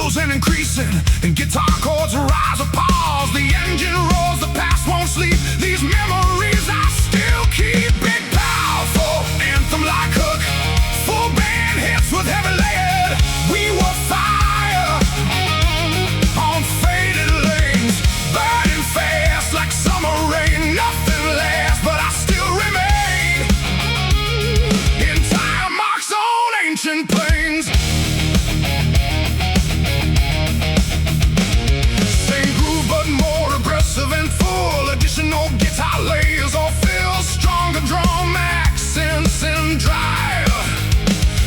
and increasing, and guitar chords rise or pause. The engine roars, the past won't sleep. These memories I still keep. Big, powerful anthem like hook, full band hits with heavy lead. We were fire on faded lanes, burning fast like summer rain. Nothing lasts, but I still remain in tire marks on ancient plains. And full additional guitar layers all fill stronger drum accents and drive.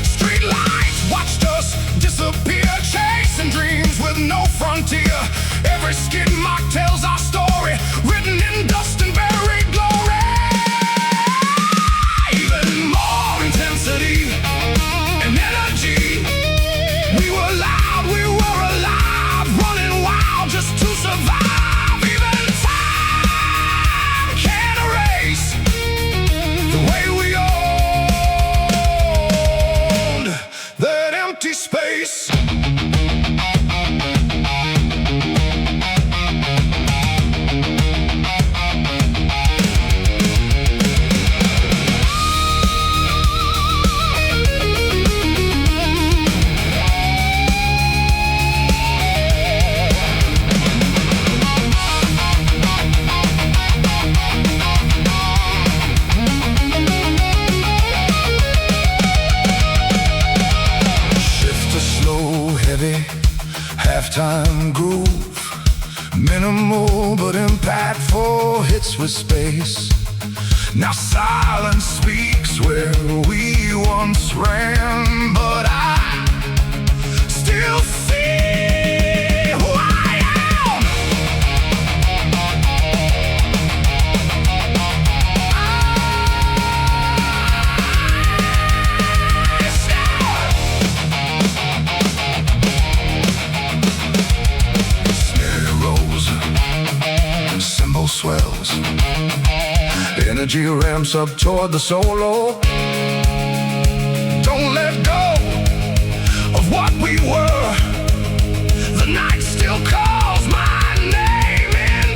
Street lights watched us disappear, chasing dreams with no frontier. Every skid mark tells our story, written in dust and buried glory. Even more intensity and energy. We were loud, we were alive, running wild just to survive. Space. Halftime groove, minimal but impactful hits with space. Now silence speaks where we once ran, but I still see who I am. Swells, energy ramps up toward the solo. Don't let go of what we were. The night still calls my name in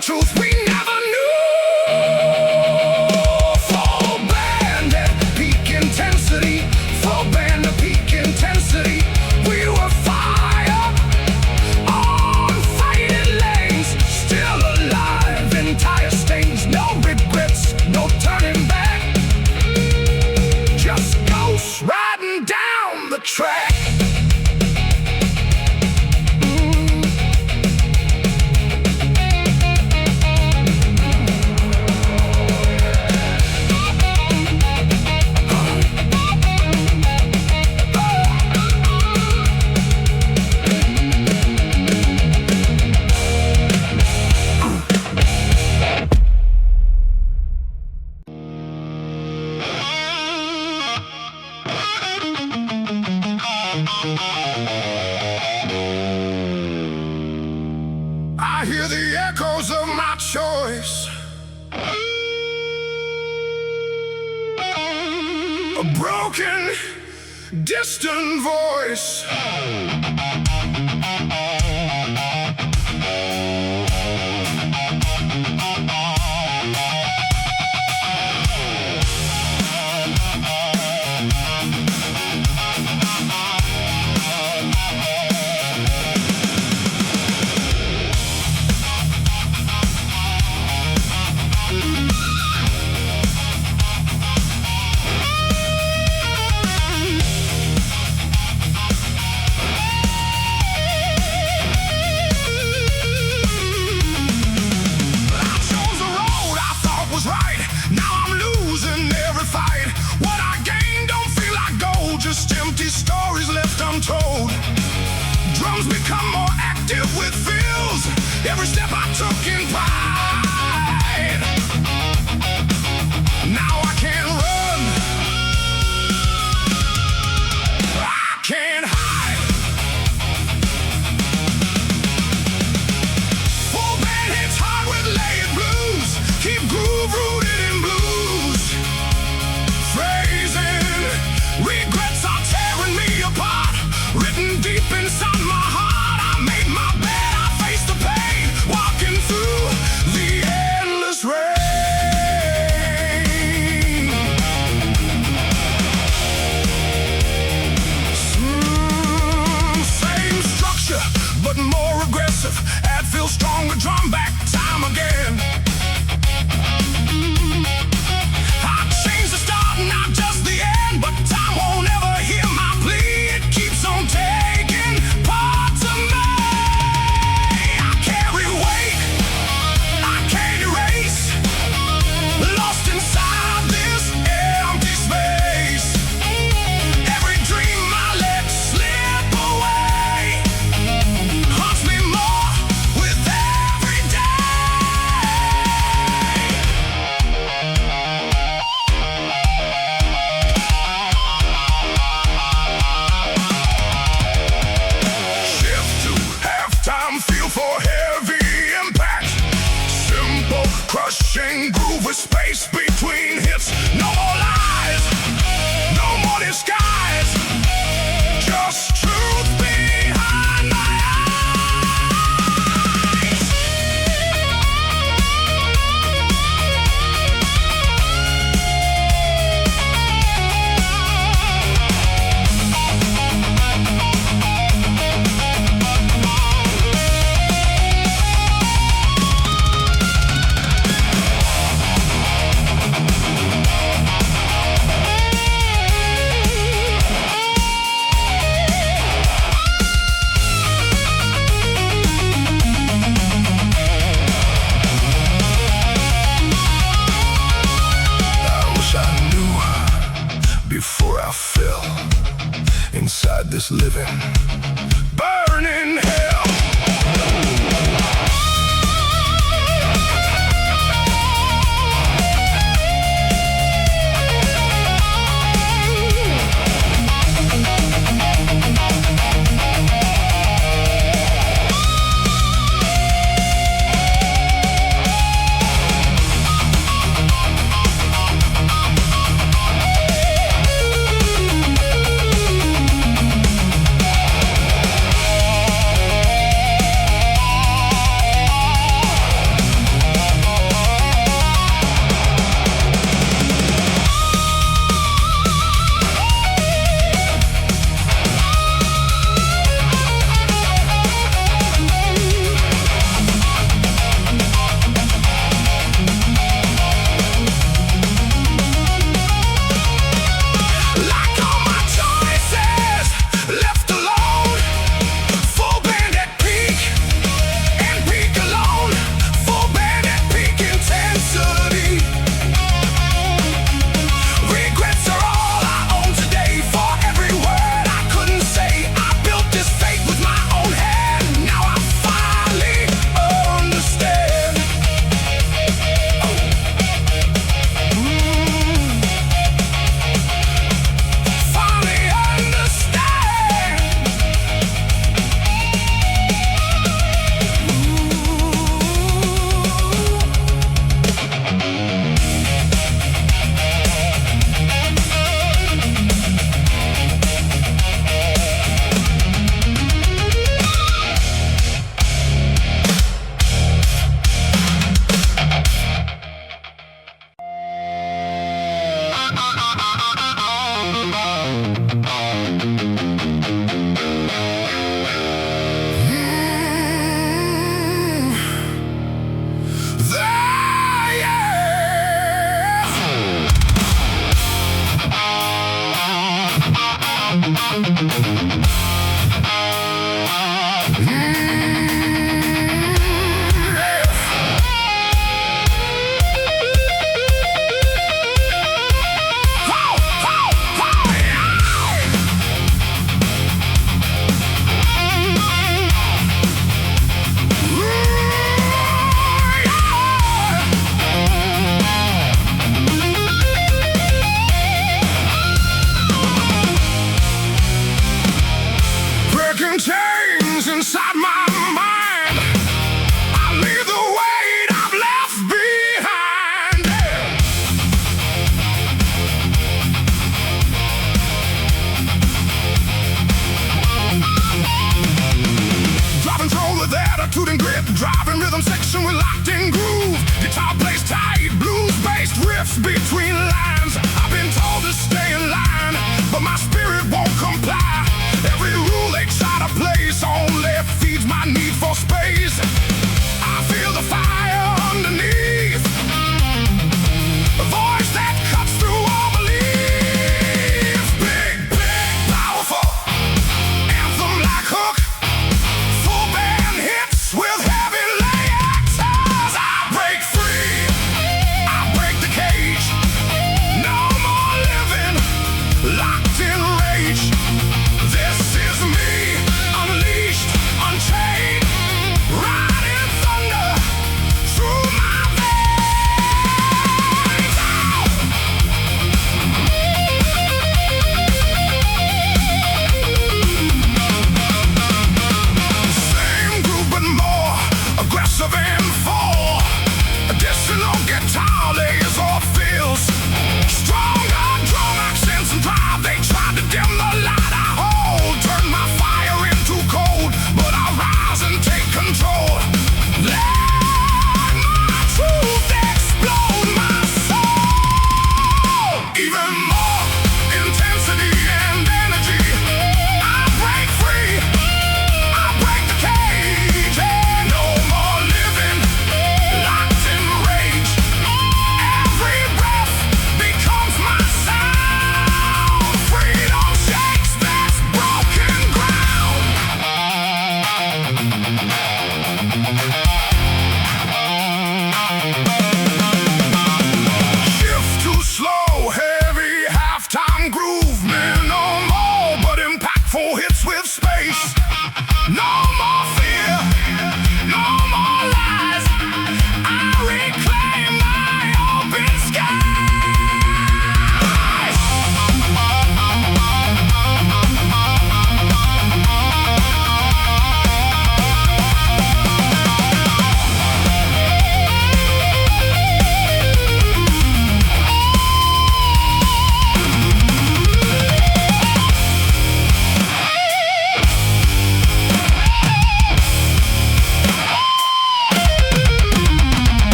truth we never knew. Full band at peak intensity, full band at peak intensity. We were fire on faded lanes, still alive in tire stains. No regrets, no turning back, just ghosts riding down the track. I hear the echoes of my choice, a broken, distant voice. Every step I took in pride. Now I can't run, I can't hide. Full band hits hard with layered blues. Keep groove rooted in blues. Phrasing, regrets are tearing me apart. Written deep inside my heart. I made my bed, I faced the pain. Walking through the endless rain. Same structure, but more aggressive. Add feel stronger, drum back time again. I changed the start, not just the end, but time won't ever hear my plea. It keeps on taking parts of me. I carry weight, I can't erase. Lost inside this empty space. Every dream I let slip away haunts me more with every day. Shift to halftime, feel for heavy impact. Simple, crushing groove with space between hits. No more lies, no more disguise. Just truth behind my eyes. I wish I knew before I fell inside this living, burning hell.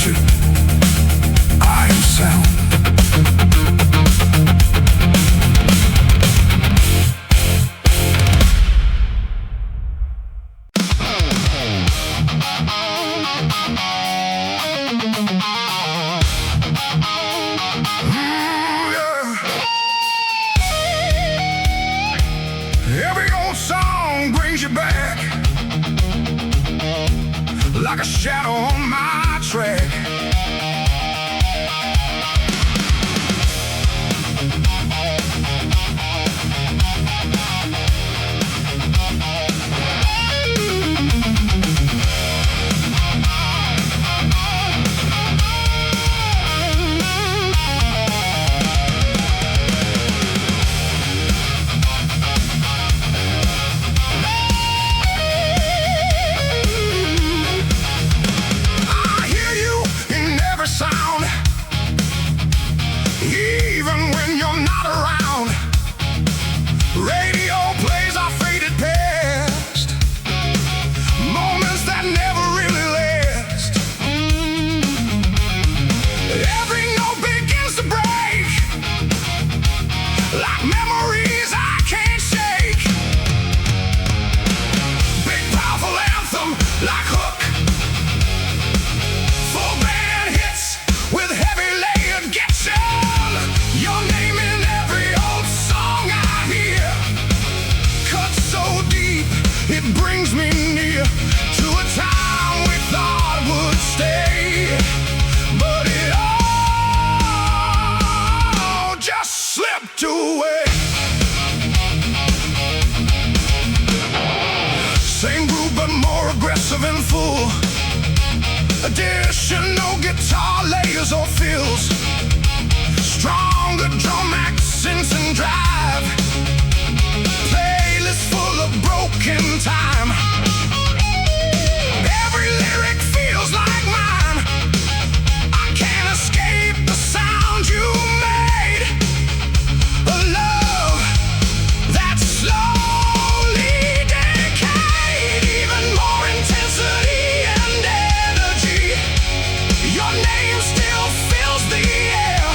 wretched, I am sound. Every old song brings you back, like a shadow on my track. And full additional guitar layers or fills, stronger drum accents and drive, playlist full of broken time. Every lyric feels like mine. I can't escape the sound you made. A love that's slowly decayed, even more intensity and energy. Your name still fills the air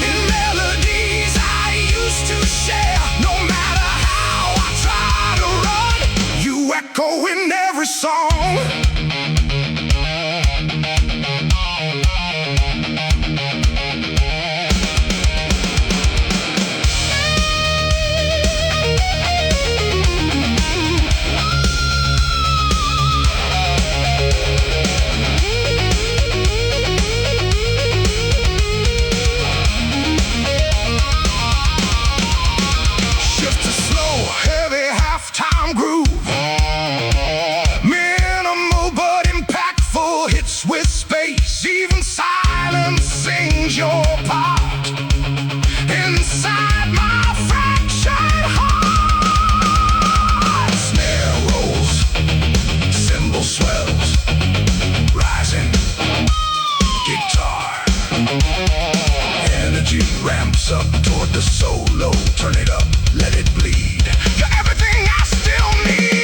in melodies I used to share. No matter how I try to run, you echo in every song. Your part inside my fractured heart. Snare rolls, cymbal swells, rising guitar. Energy ramps up toward the solo. Turn it up, let it bleed. You're everything I still need.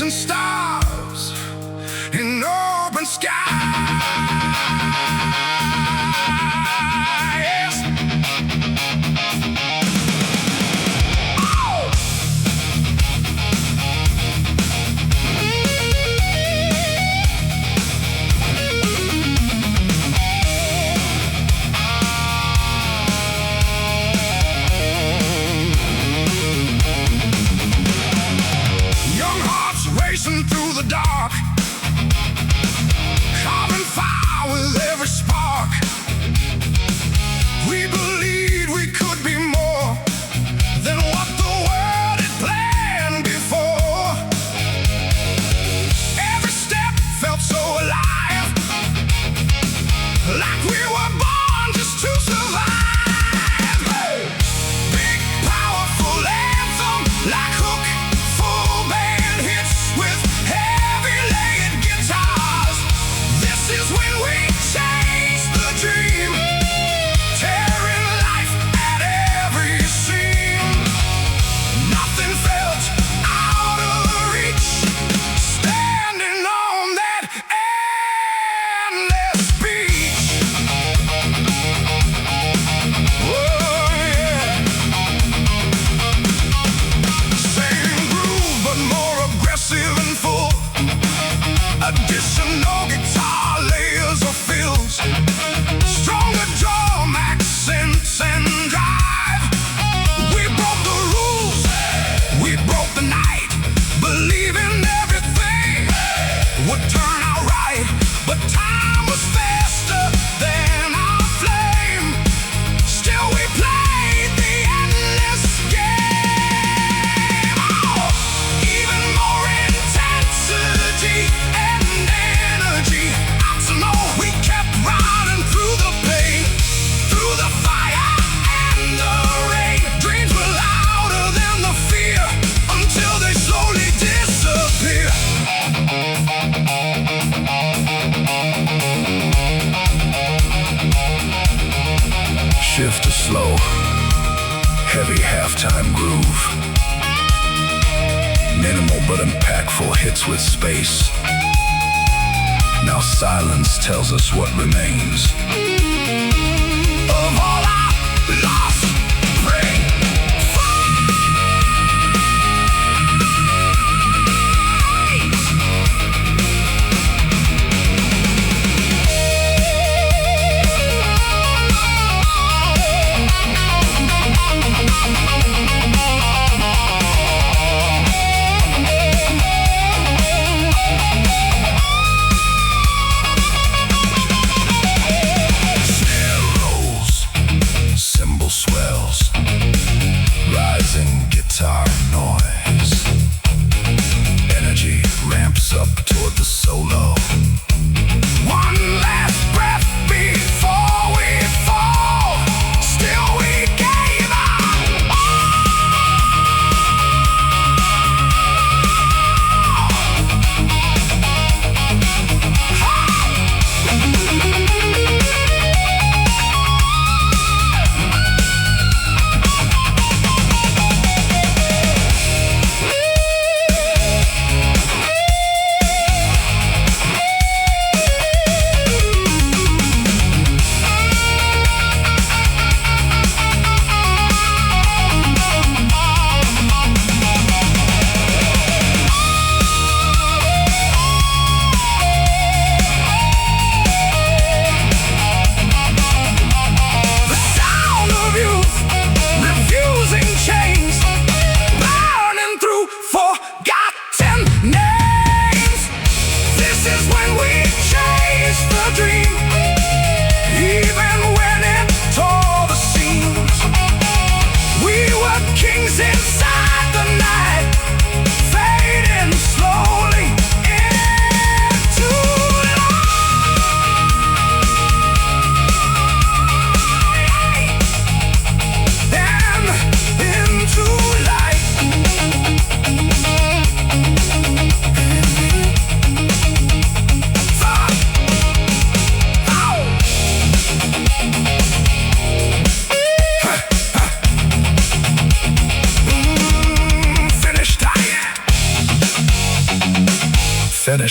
chasing stars in open skies. Racing through the dark, carving fire with every spark. We believed we could be more than what the world had planned before. Every step felt so alive, like we were born just to survive. Hey! Big, powerful anthem, like hook, full band hits with heavy layered guitars. This is when we chase the dream, tearing life at every seam. Nothing felt out of reach, standing on that endless beach. Oh yeah. Same groove but more aggressive and full. Additional guitar layers or fills, stronger drum accents and drive. We broke the rules, we broke the night, believing everything would turn out right. But time was faster than our flame. Still we played the endless game. Oh, even more intensity and energy. Out to know we kept riding through the pain, through the fire and the rain. Dreams were louder than the fear, until they slowly disappear. Shift to slow, heavy halftime groove. Minimal but impactful hits with space. Now silence tells us what remains of all our lost praise. Snare rolls, cymbal swells, rising guitar noise. Energy ramps up toward the solo. One last breath before we fall. Still we gave up.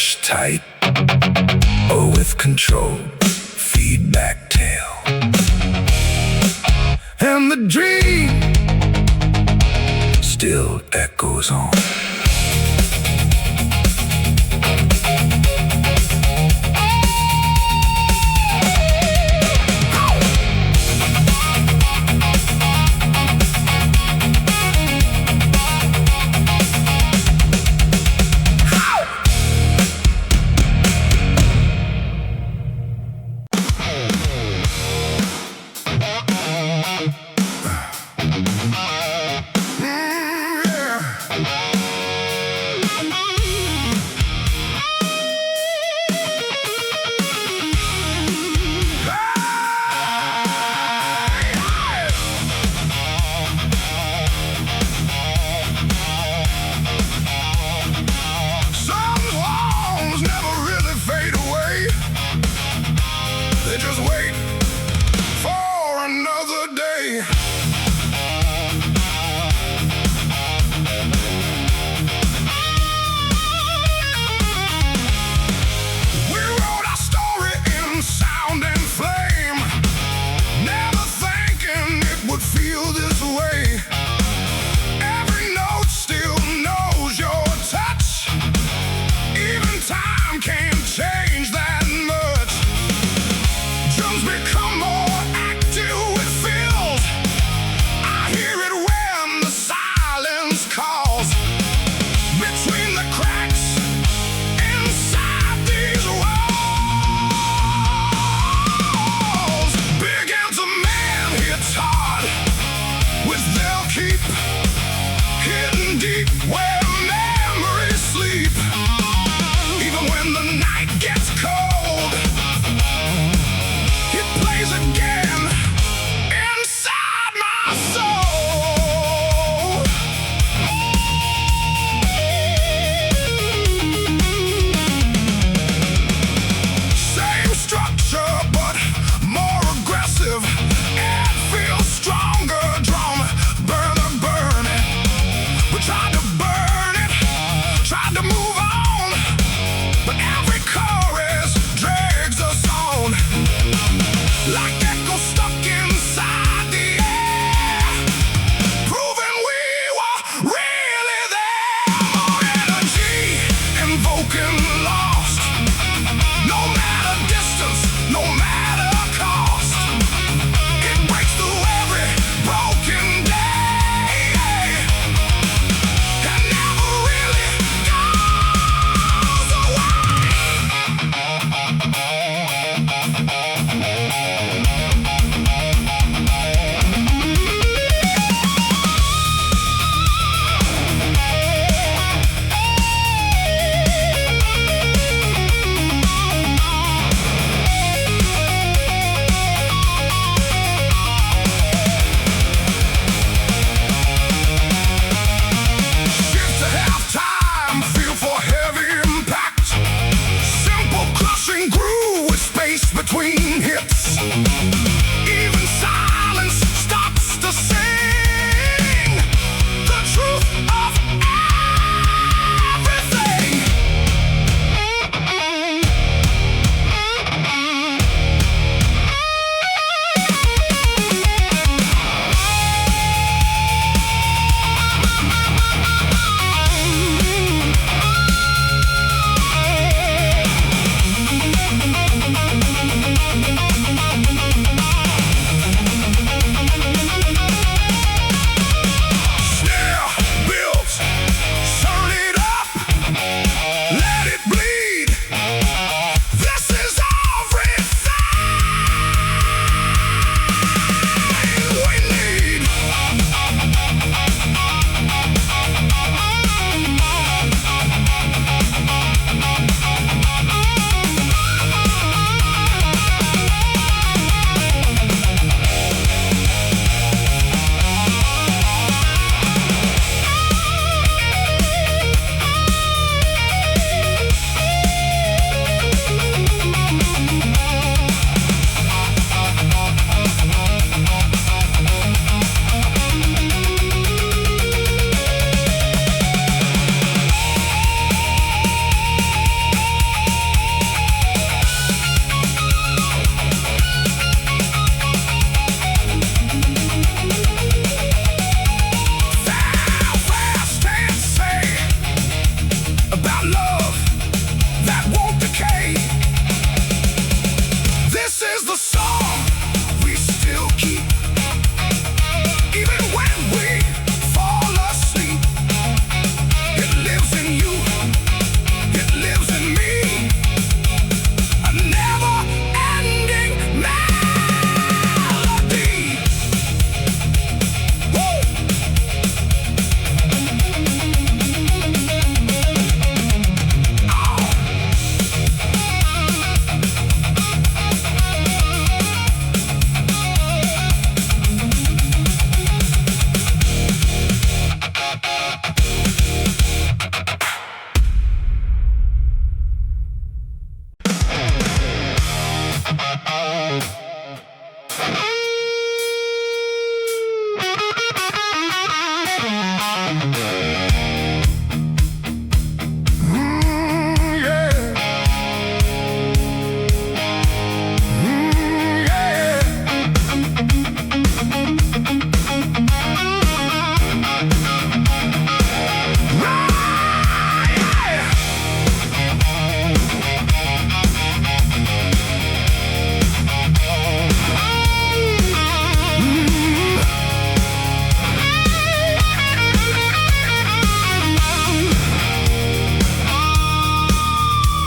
mesh tight or with controlled feedback tail. And the dream still echoes on.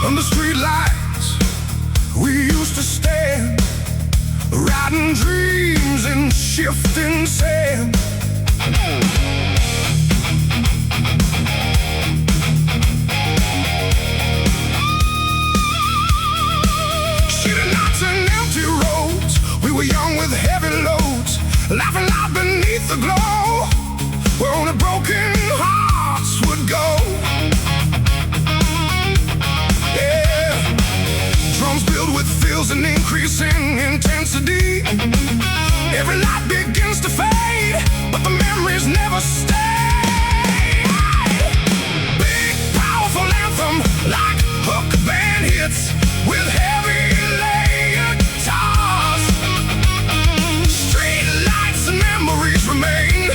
On the street lights, we used to stand, riding dreams in shifting sand. Shooting nights and empty roads, we were young with heavy loads, laughing loud beneath the glow, where only broken hearts would go. With fills and increasing intensity, every light begins to fade, but the memories never stay. Big powerful anthem like hook band hits with heavy layered guitars. Street lights and memories remain,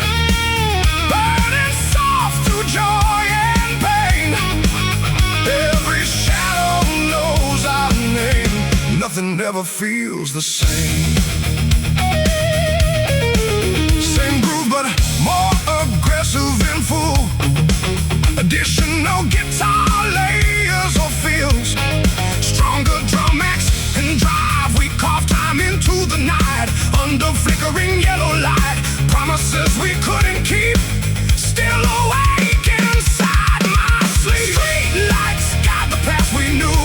burning soft through joy and pain. Every shadow knows our name. Nothing ever feels the same. Same groove, but more aggressive and full. Additional guitar layers or feels. Stronger drum X and drive. We carve time into the night under flickering yellow light. Promises we couldn't keep, still awake inside my sleep. Street lights guide the path we knew.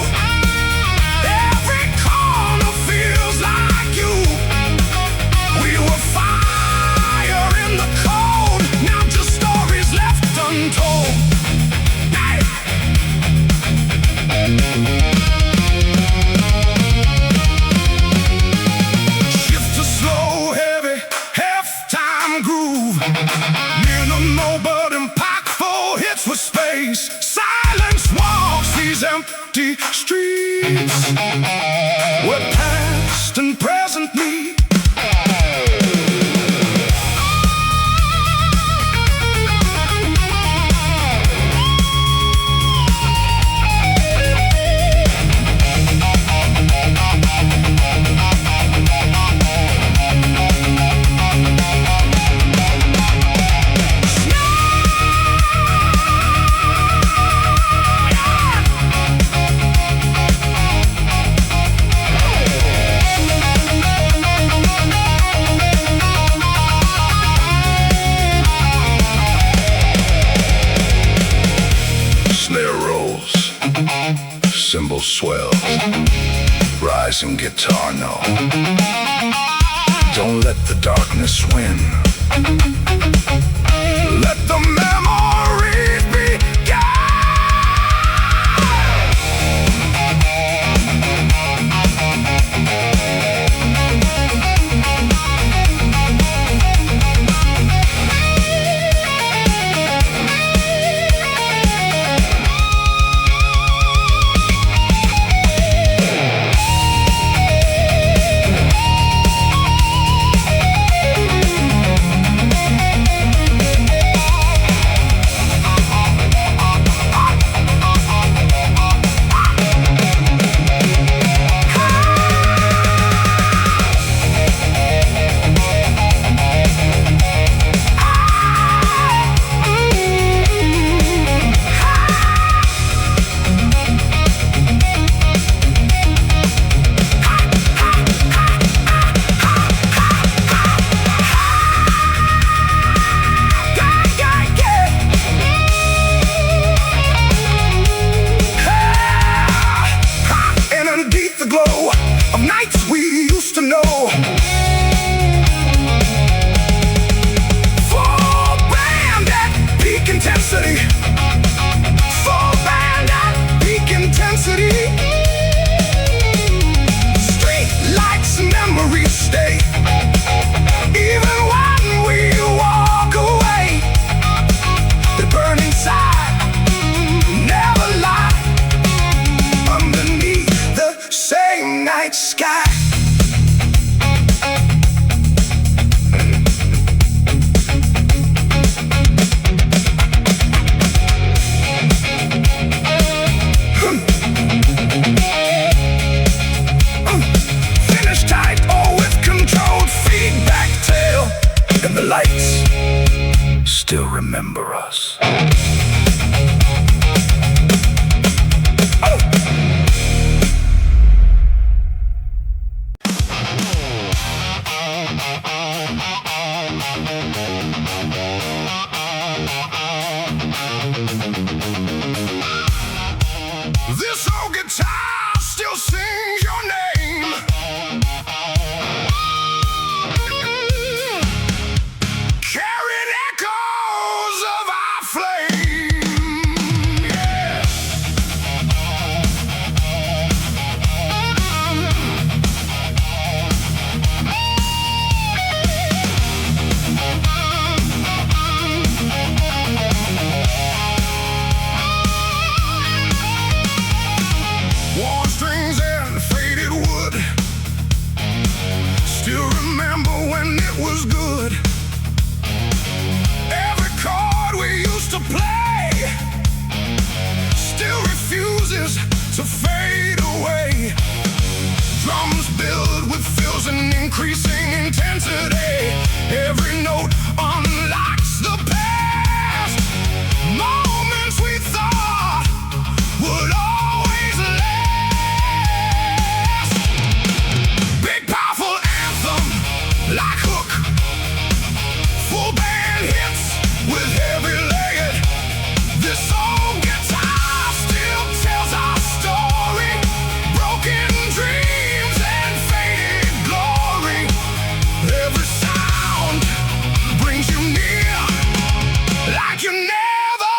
Silence walks these empty streets where past and present meet. Cymbal swells, rising guitar note. Don't let the darkness win. Let the memories begin. sky. Finish tight or with controlled feedback tail, and the lights still remember us. This old guitar still sings your name. Carrying echoes of our flame. Yeah. Worn strings and faded wood. Still remember when it was good. Every chord we used to play still refuses to fade away. Drums build with fills and increasing intensity. Every note unlocks the past. Moments we thought would always last. Big powerful anthem like hook. Full band hits with heavy legged. This old guitar still tells our story. Broken dreams and faded glory. Every sound brings you near, like you never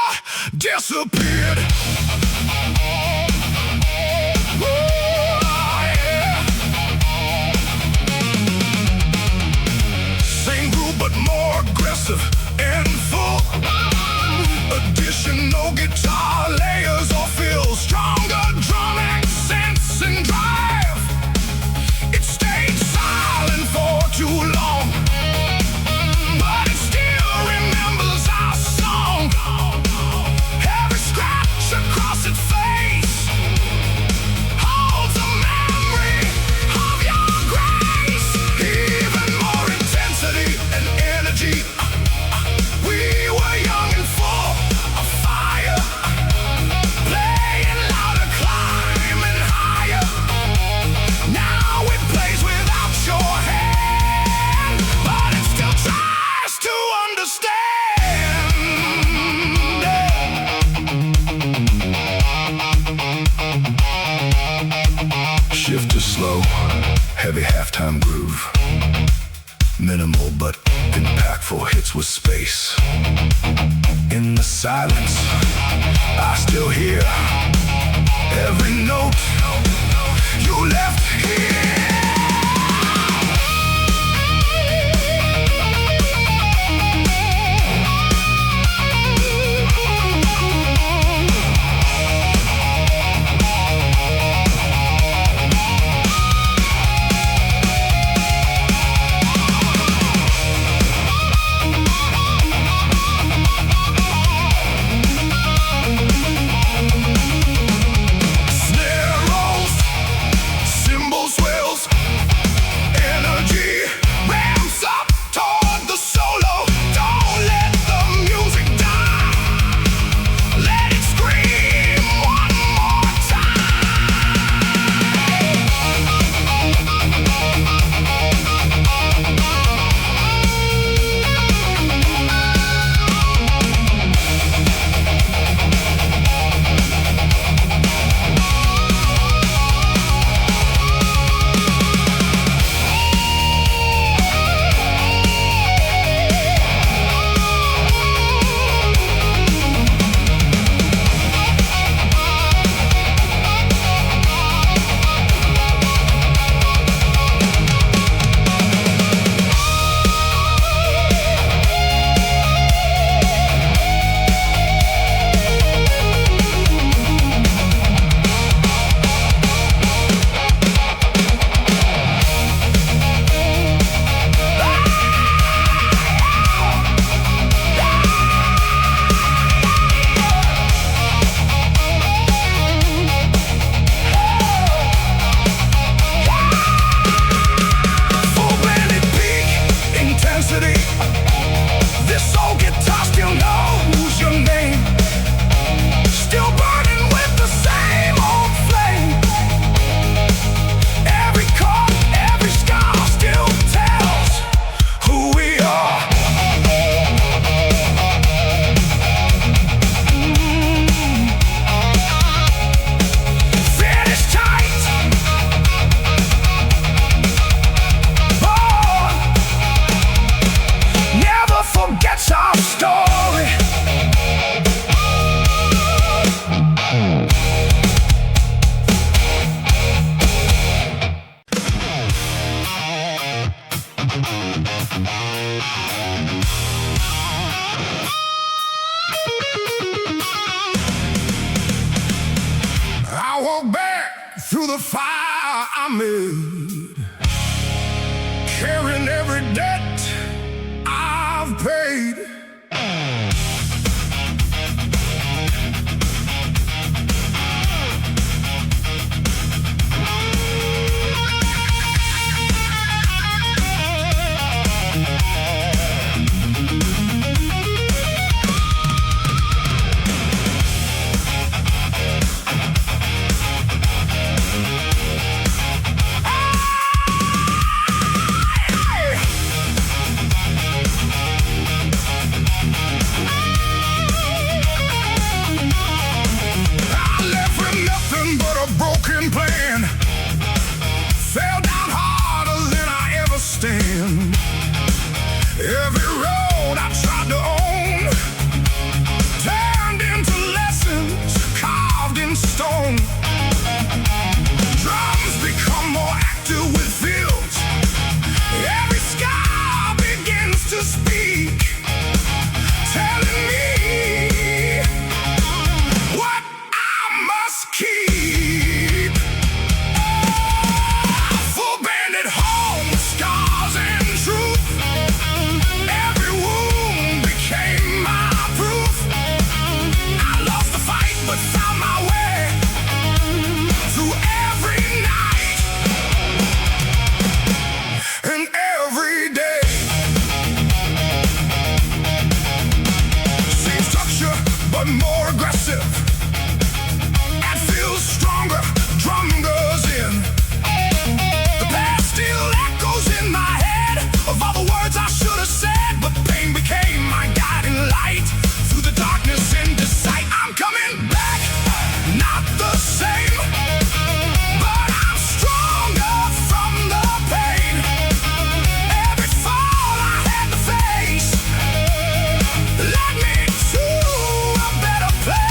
disappeared. Ooh, yeah. Same groove but more aggressive and full. Additional guitar layers or fills. Stronger drum accents and drive. It stayed silent for too long, but it still remembers our song. Every scratch across its face holds a memory of your grace. Even more intensity and energy. We were young and full of fire, playing louder, climbing higher. Now it plays without your hand, but it still tries to understand. Shift to slow, heavy halftime groove. Minimal but impactful hits with space. In the silence, I still hear every note you left here. Snare rolls, cymbal swells, through the fire I'm in, carrying every debt I've paid. Broken plan, fell down harder than I ever stand. Every road I tried to own turned into lessons carved in stone. Drums become more active with fields. Every scar begins to speak, telling me what I must keep. More aggressive and feels stronger. Drum goes in. The past still echoes in my head of all the words I should have said, but pain became my guiding light through the darkness into sight. I'm coming back, not the same, but I'm stronger from the pain. Every fall I had to face led me to a better place.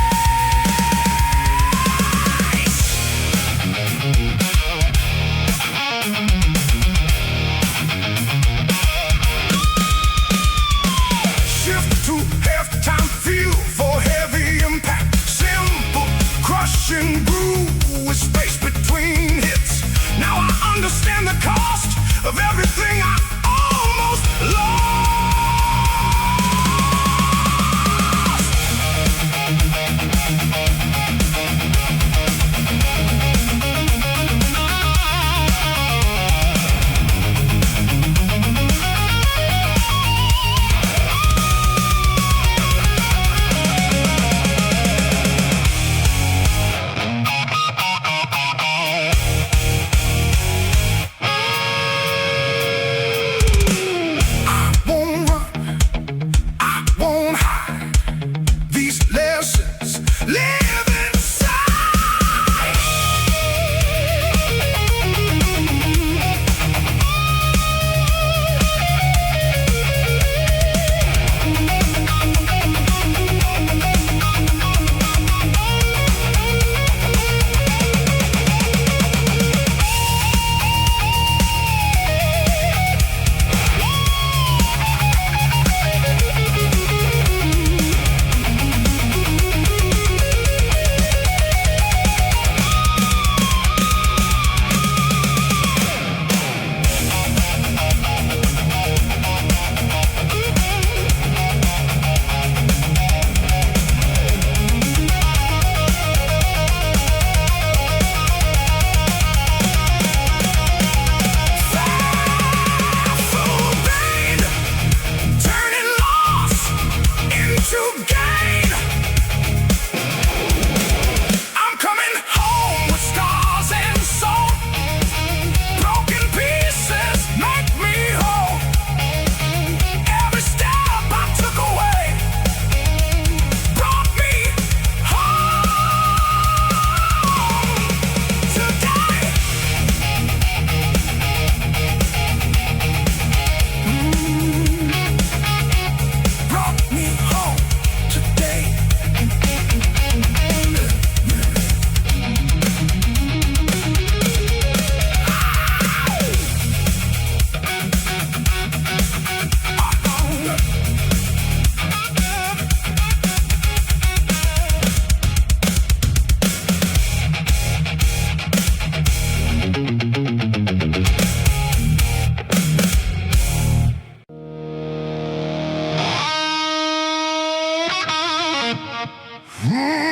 Yeah.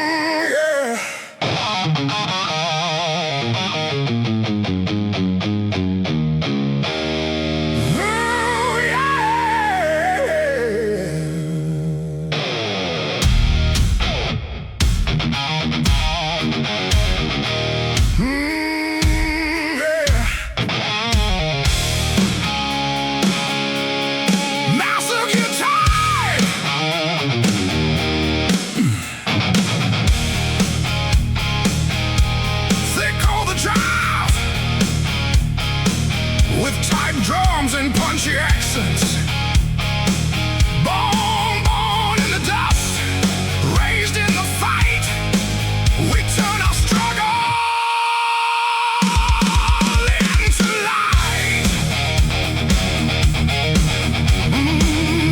With tight drums and punchy accents, born in the dust, raised in the fight, we turn our struggle into light.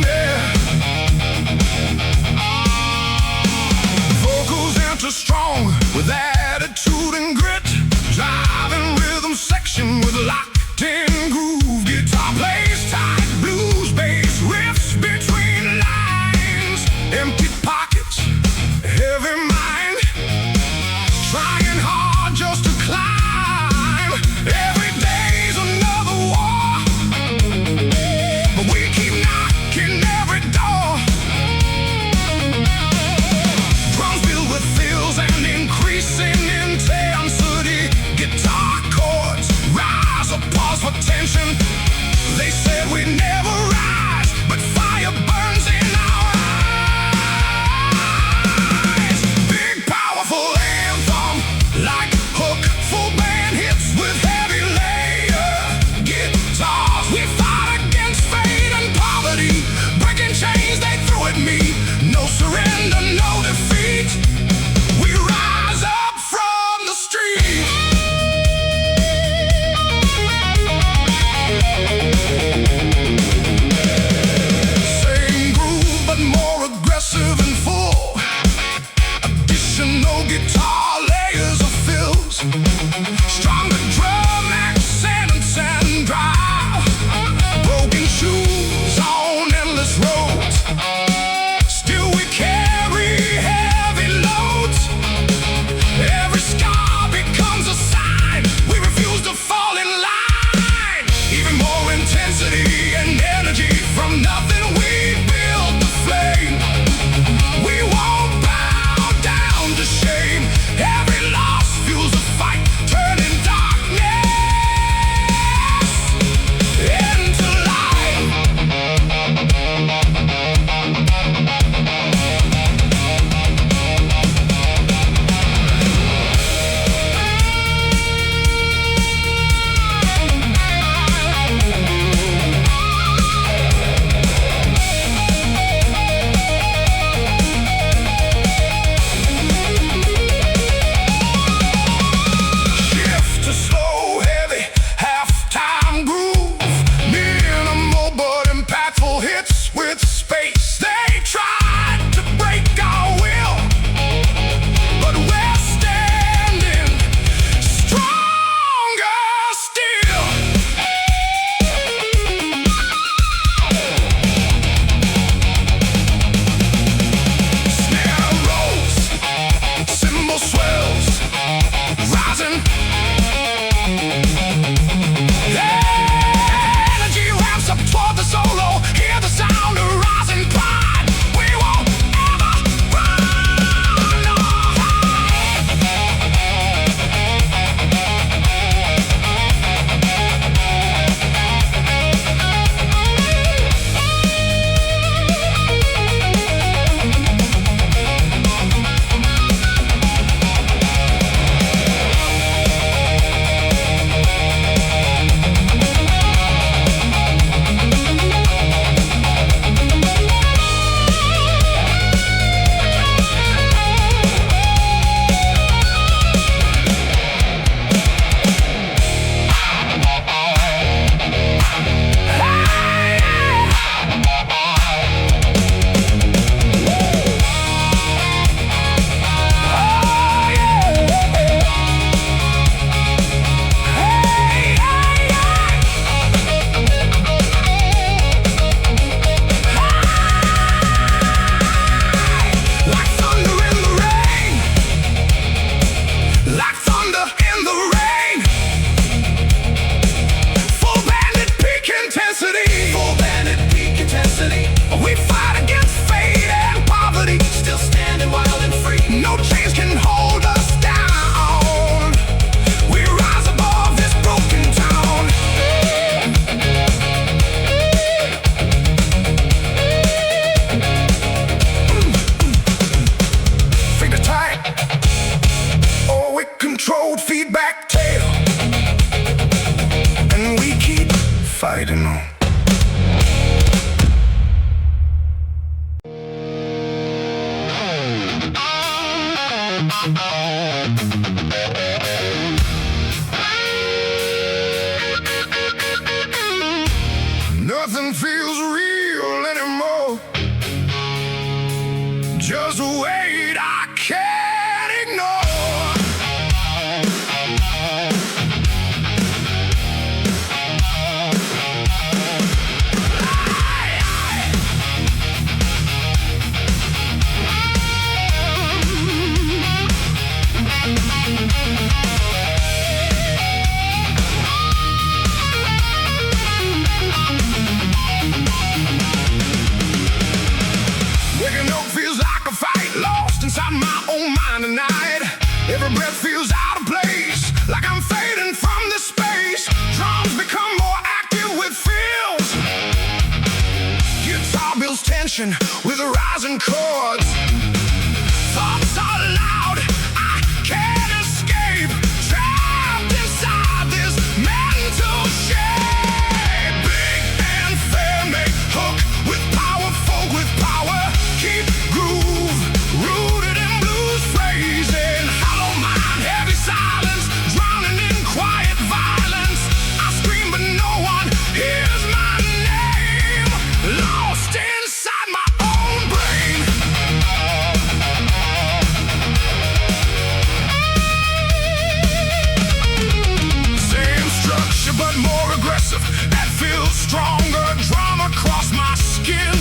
Yeah. Vocals enter strong with attitude and grit, driving rhythm section with locked-in groove. Guitar plays tight, blues bass riffs between lines. Empty pockets, heavy mind, trying hard just to climb. Every day's another war, but we keep knocking every door. Drums filled with fills and increasing fighting on. Nothing feels real anymore. Just wait, I can't ignore. Waking up feels like a fight, lost inside my own mind tonight. Every breath feels out of place, like I'm fading from this space. Drums become more active with feels. Guitar builds tension with rising chords. Thoughts are loud, I can't escape. Trapped inside this mental shape. Big and fair make hook with power, folk with power. Keep groove, rooted in blues phrasing. Hollow mind, heavy silence, drowning in quiet violence. I scream but no one hears my name. Lost inside my own brain. Same structure but more aggressive. That feels stronger. Drama across my skin.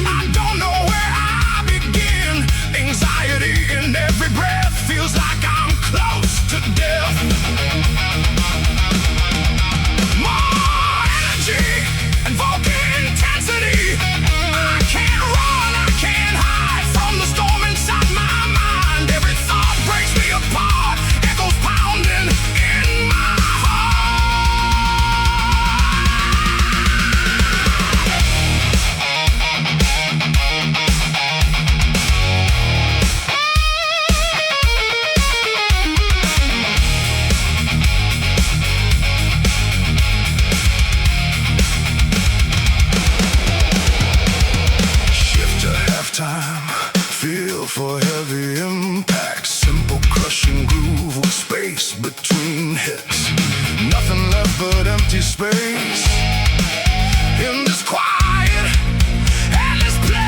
I don't know where I begin. Anxiety in every breath feels like I'm close to death. More energy and vocal intensity. I can't run, I can't hide from the storm inside my mind. Every thought breaks me apart, echoes pounding in my heart. Shift to halftime, feel for heavy impact. Simple crushing groove with space between hits. Nothing left but empty space in this quiet, endless place.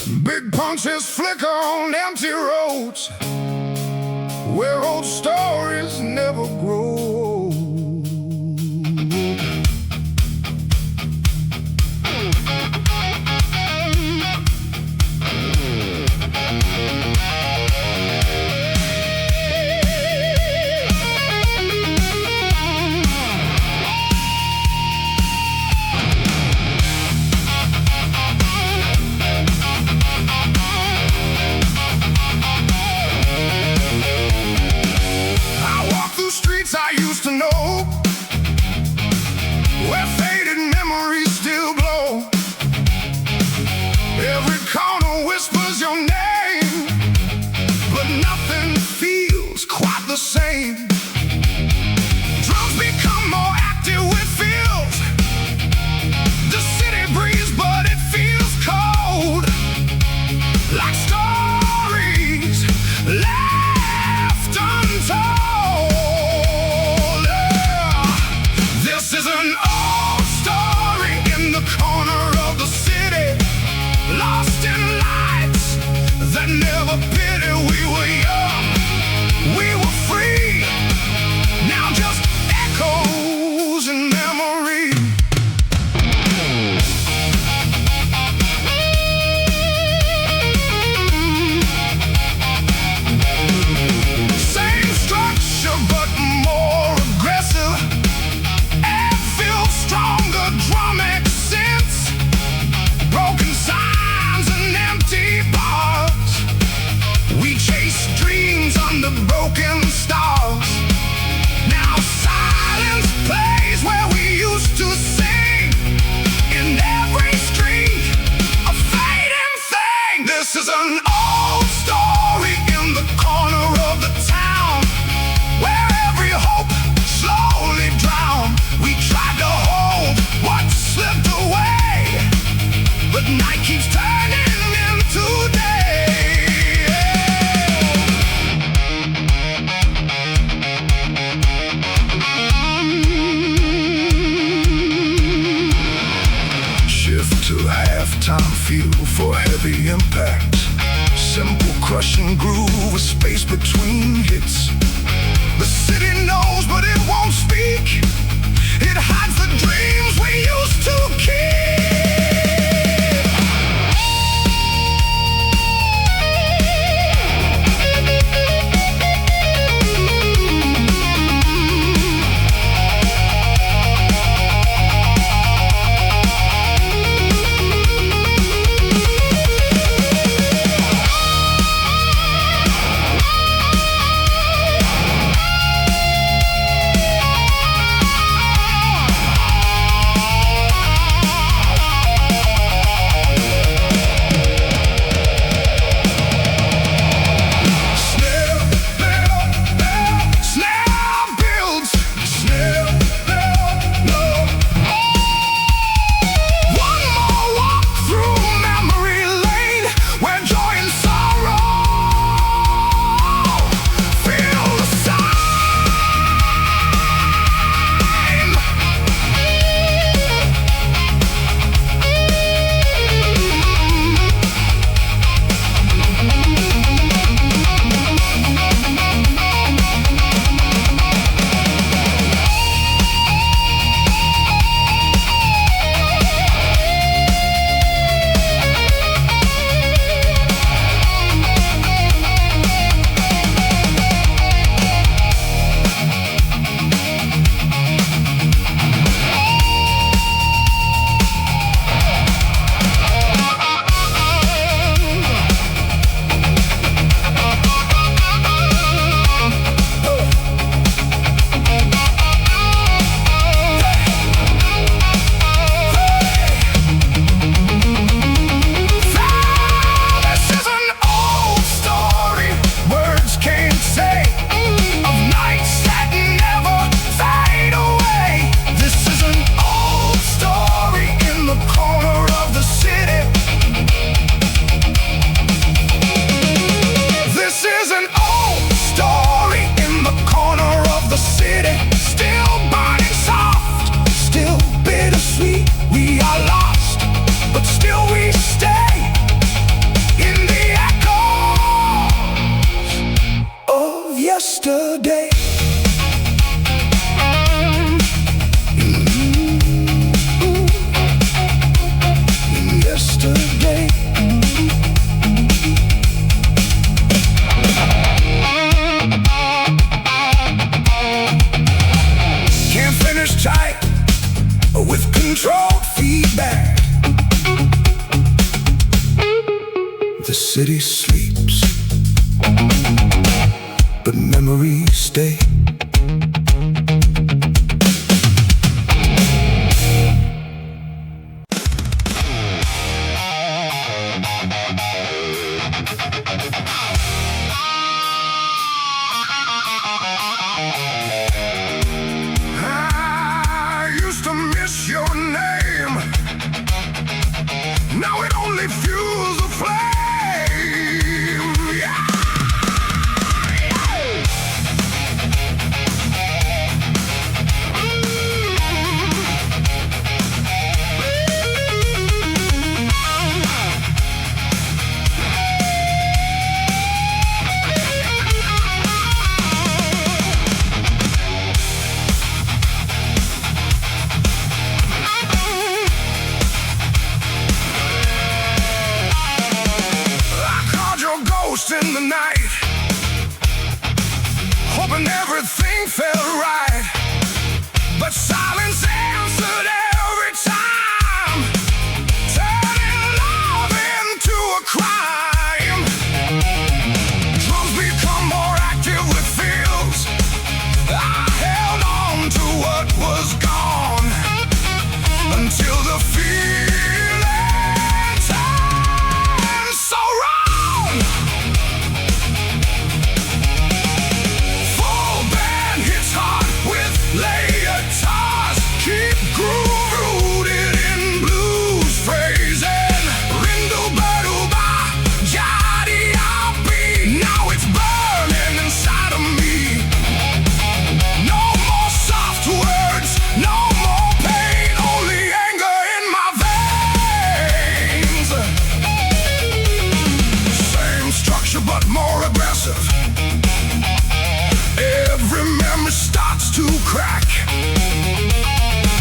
Big punches flicker on empty roads where old stories never grow. I used to know, where faded memories still glow. Every corner whispers your name, but nothing feels quite the same. Drums become more active with feels. The city breeze, but it feels cold. Like stories left untold. This is an old story in the corner of the city, lost in lights that never pity. We were young, we were free, now just echoes in memory. Same structure but more aggressive. Stronger drum accents, broken signs and empty bars. We chase dreams under broken stars. Now silence plays where we used to sing. In every street, a fading thing. This is an old story in the corner of the town, where every hope slowly drowned. We tried to hold what slipped away, but night keeps turning into day. Shift to halftime feel for heavy impact. Simple crushing groove with space between hits. The city knows but it won't speak. It hides the dreams we used to keep. city sleeps, but memories stay. I used to miss your name. Now it only fuels the flame. Yeah. In the night, hoping everything felt right, but silence answered every time, turning love into a crime. Drums become more active with feels. I held on to what was gone until the feeling turned so wrong. But more aggressive. Every memory starts to crack.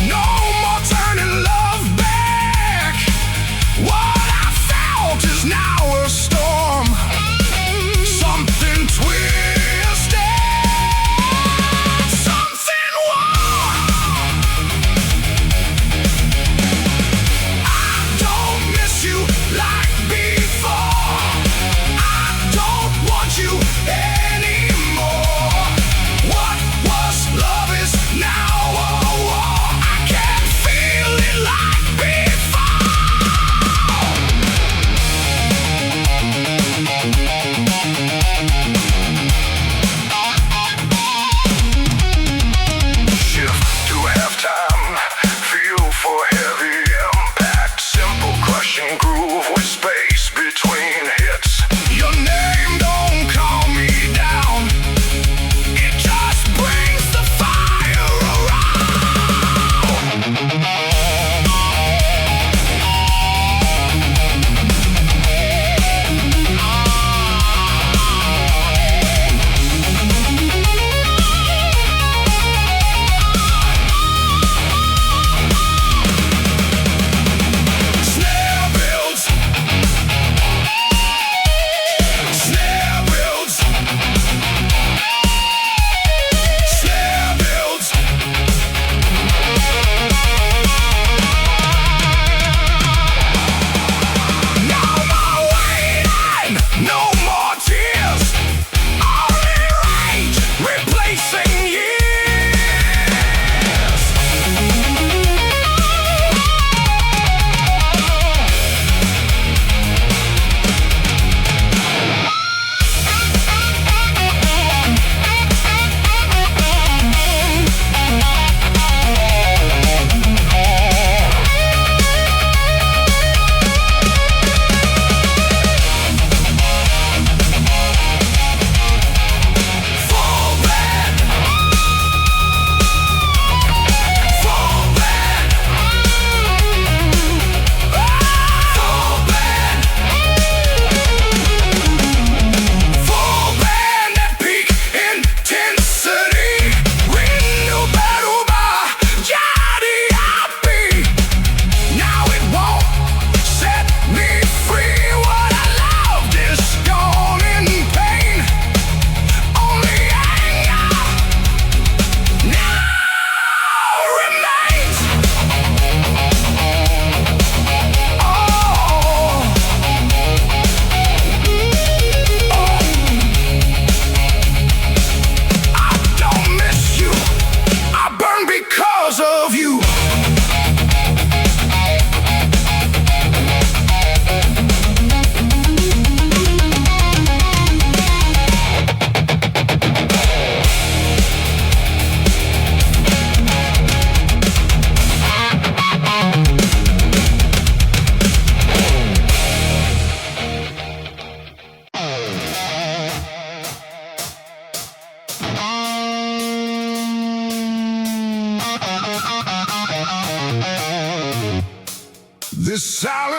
No more turning love back. What I felt is now a storm. Something twisted, something warm. I don't miss you like before. Want you anymore. What was love is now a war. I can't feel it like before. Shift to halftime, feel for heavy impact. Simple crushing groove with space between hits. Your name don't calm me down. It just brings the fire snare builds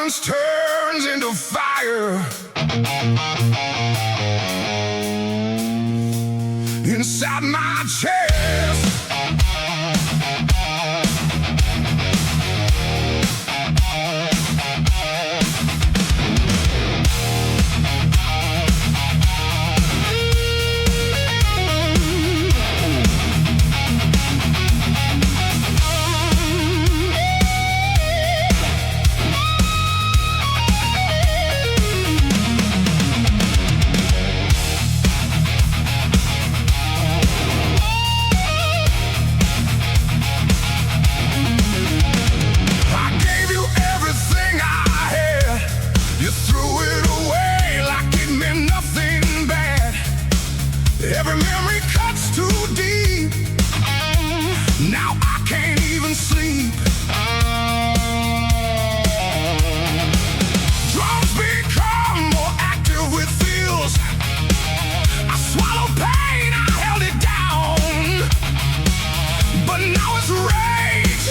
silence turns into fire. Inside my chest, every memory cuts too deep. Now I can't even sleep. Drums become more active with feels. I swallowed pain, I held it down. But now it's rage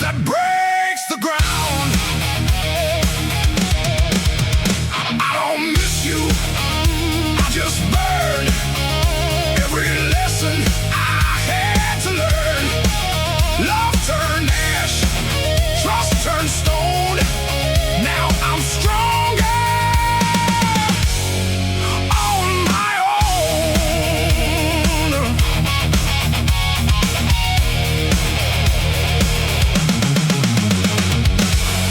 that breaks the ground. I don't miss you, I just burn. Every lesson I had to learn. Love turned ash, trust turned stone. Now I'm stronger on my own.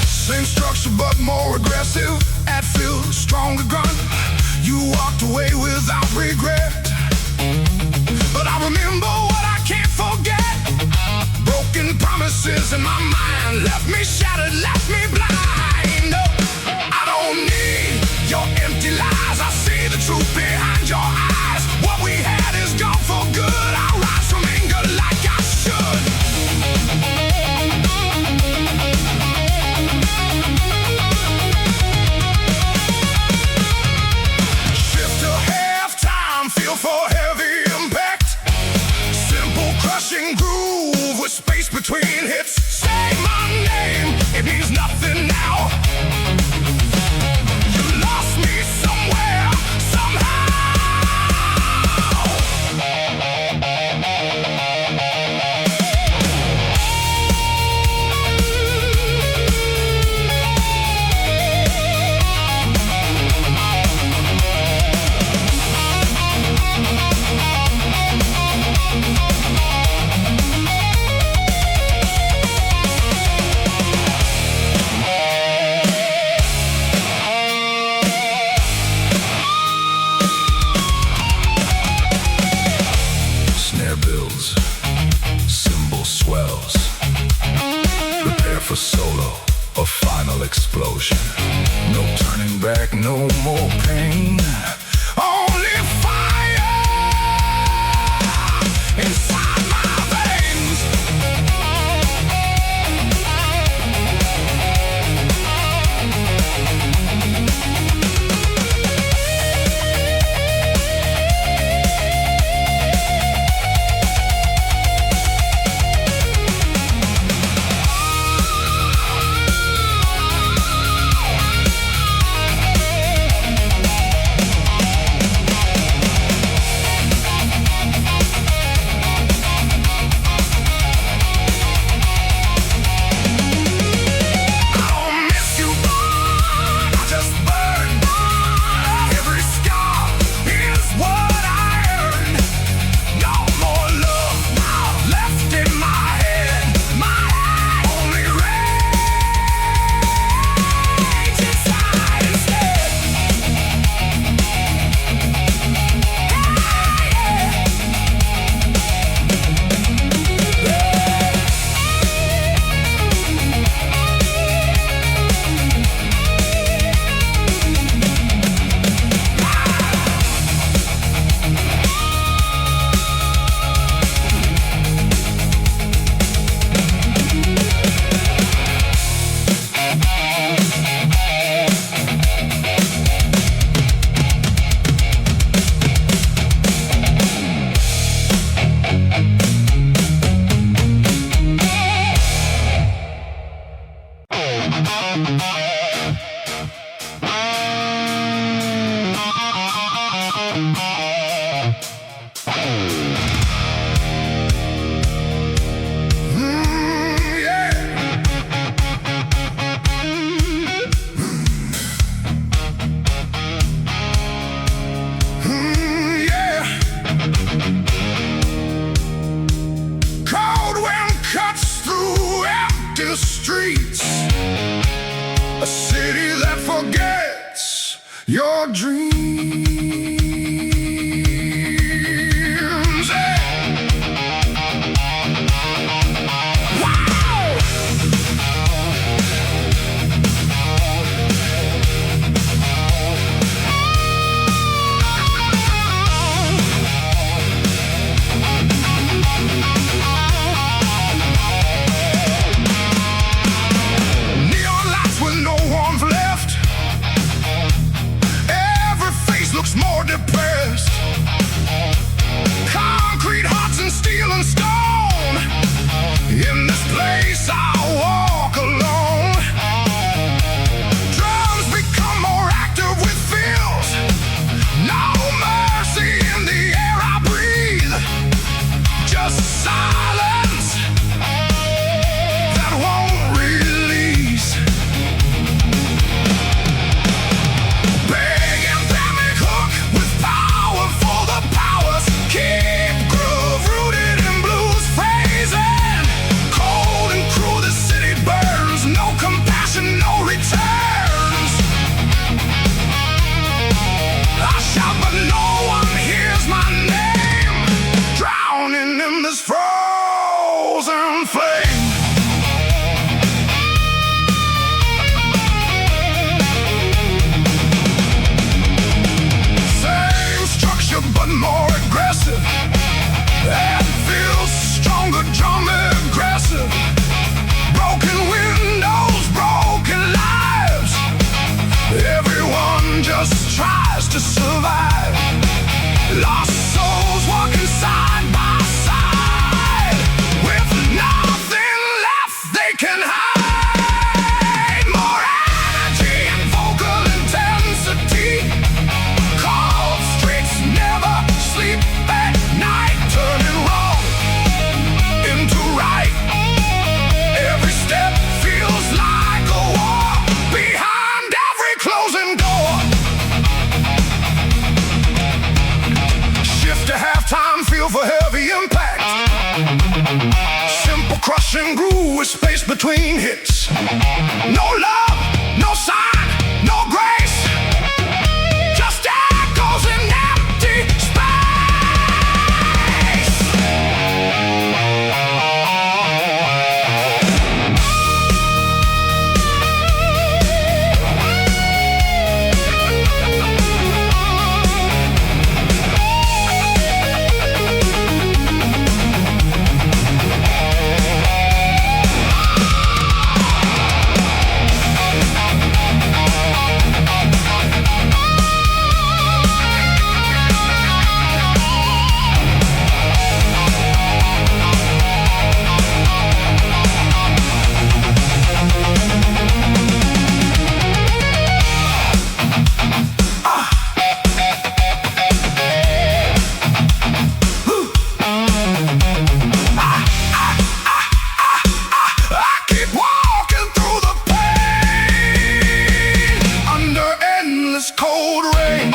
Same structure but more aggressive. At feel stronger grunt. You walked away without regret. But I remember what I can't forget. Broken promises in my mind left me shattered, left me blind. I don't need your empty lies. I see the truth behind your eyes. What we had is gone for good. I rise from anger like I should. Shift to halftime, feel for heavy impact. Simple crushing groove with space between hits. Say my name, it means nothing now. You lost me somewhere, somehow. Snare builds, cymbal swells. Prepare for solo, a final explosion. No turning back, no more pain. Only fire inside my veins. your dreams. Hey. Wow! Neon lights with no warmth left. Every face looks more depressed. Concrete hearts and steel and stone. In this place I walk alone. Drums become more active with feels. No mercy in the air I breathe. Just silence that won't release. Big anthemic hook with power for the powers. Keep groove rooted in blues phrasing. Cold and cruel the city burns. No compassion, no returns. I shout but no one hears my name. Drowning in this frozen flame. Same structure but more aggressive. That feels stronger, drum aggressive. Broken windows, broken lives. Everyone just tries to survive. Lost souls walking side by side. With nothing left they can hide. More energy and vocal intensity. Cold streets never sleep at night. Turning wrong into right. Every step feels like a war. Behind every closing door. Shift to halftime, feel for heavy impact. Simple crushing groove with space between hits. No love, no sign, no grace. Just echoes in empty space. I keep walking through the pain under endless cold rain.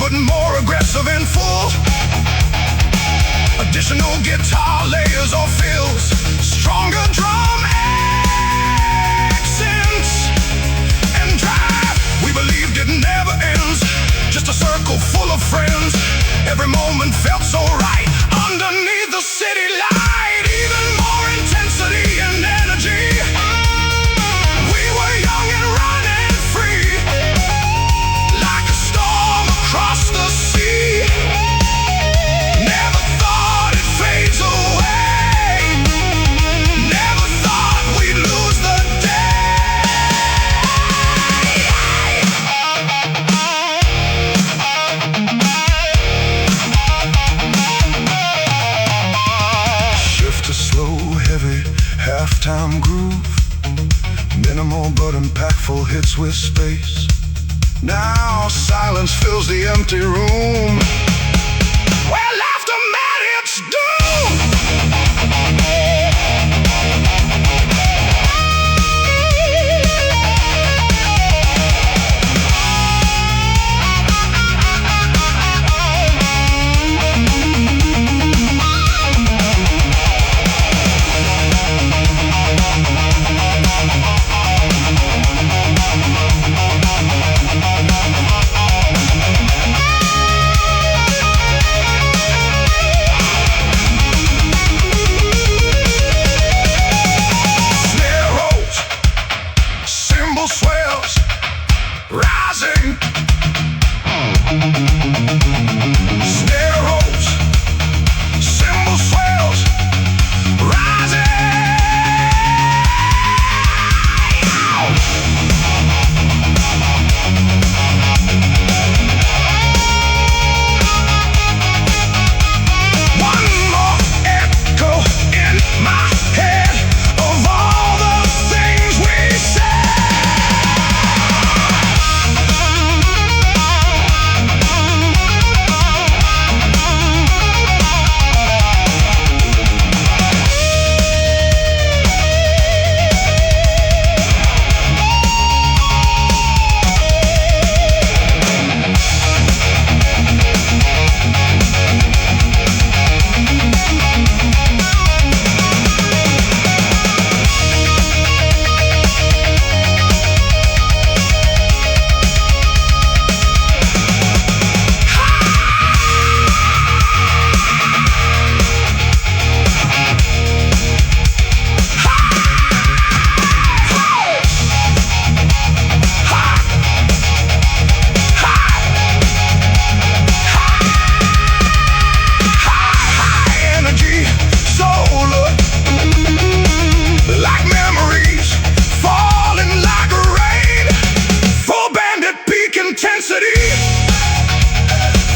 but more aggressive and full. Additional guitar layers or fills, stronger drum accents, and drive we believed it never ends. Just a circle full of friends, every moment felt so right underneath the city light. Even more intensity and energy. We were young and running free, like a storm across the sea. Never thought it fades away, never thought we'd lose the halftime groove, minimal but impactful hits with space. Now silence fills the empty room, where laughter met its doom. Swells, rising. Snare rolls, cymbal swells, rising. One more echo in my head of all the things we said.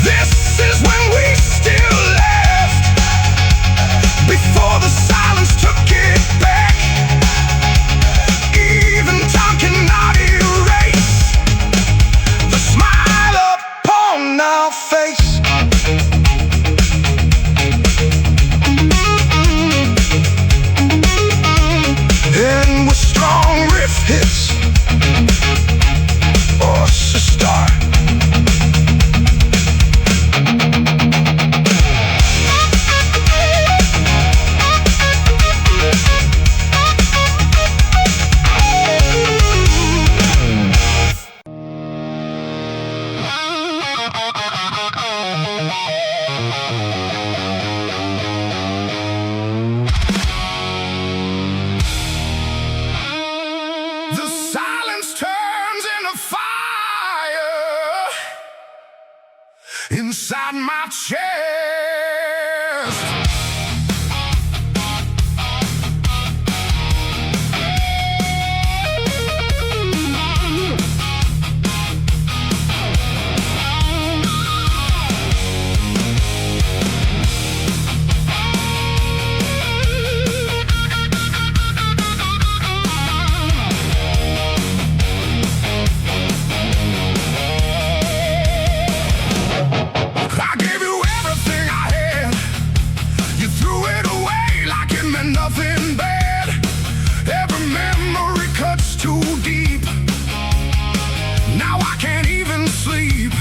This is when we still left, before the silence took it back. Even time cannot erase the smile upon our face. And with strong riff hits or sister, the silence turns into fire inside my chest. I gave you everything I had. You threw it away like it meant nothing bad. Every memory cuts too deep. Now I can't even sleep.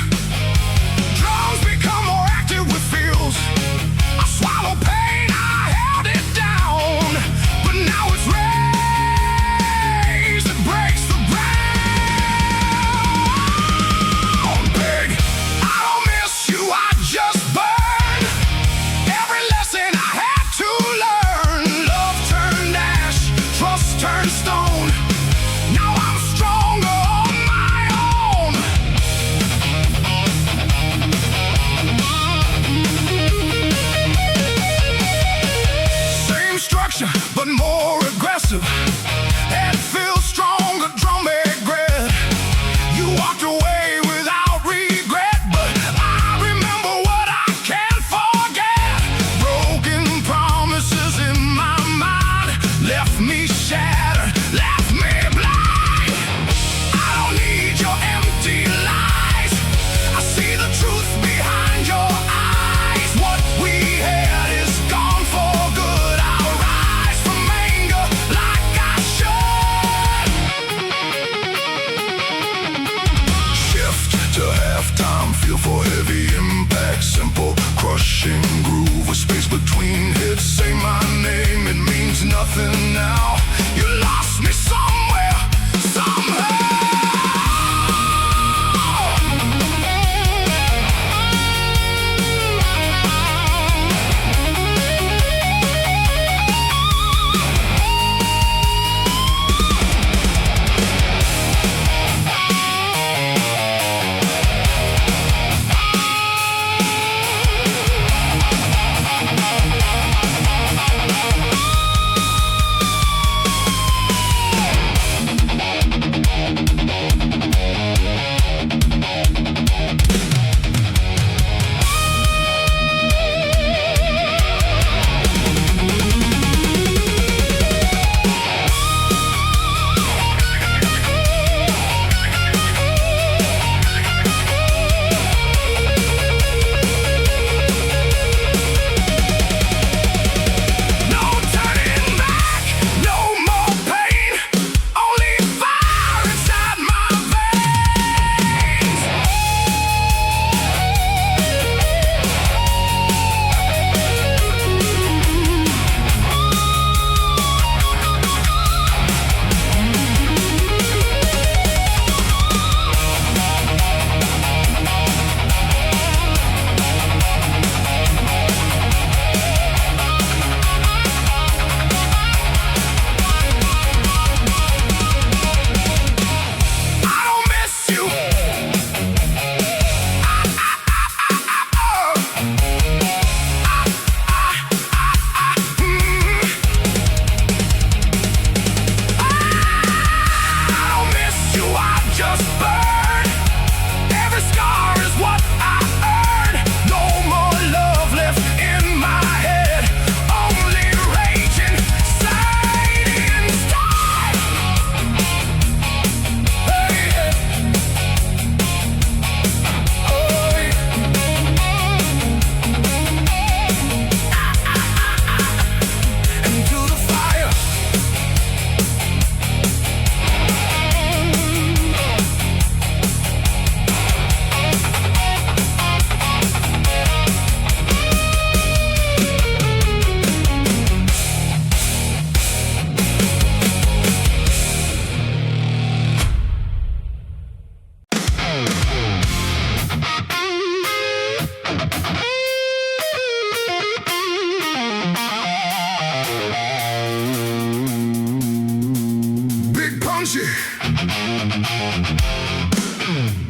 halftime feel for heavy impact. Simple, crushing groove with space between hits. Say my name, it means nothing now. You lost me somewhere, somehow.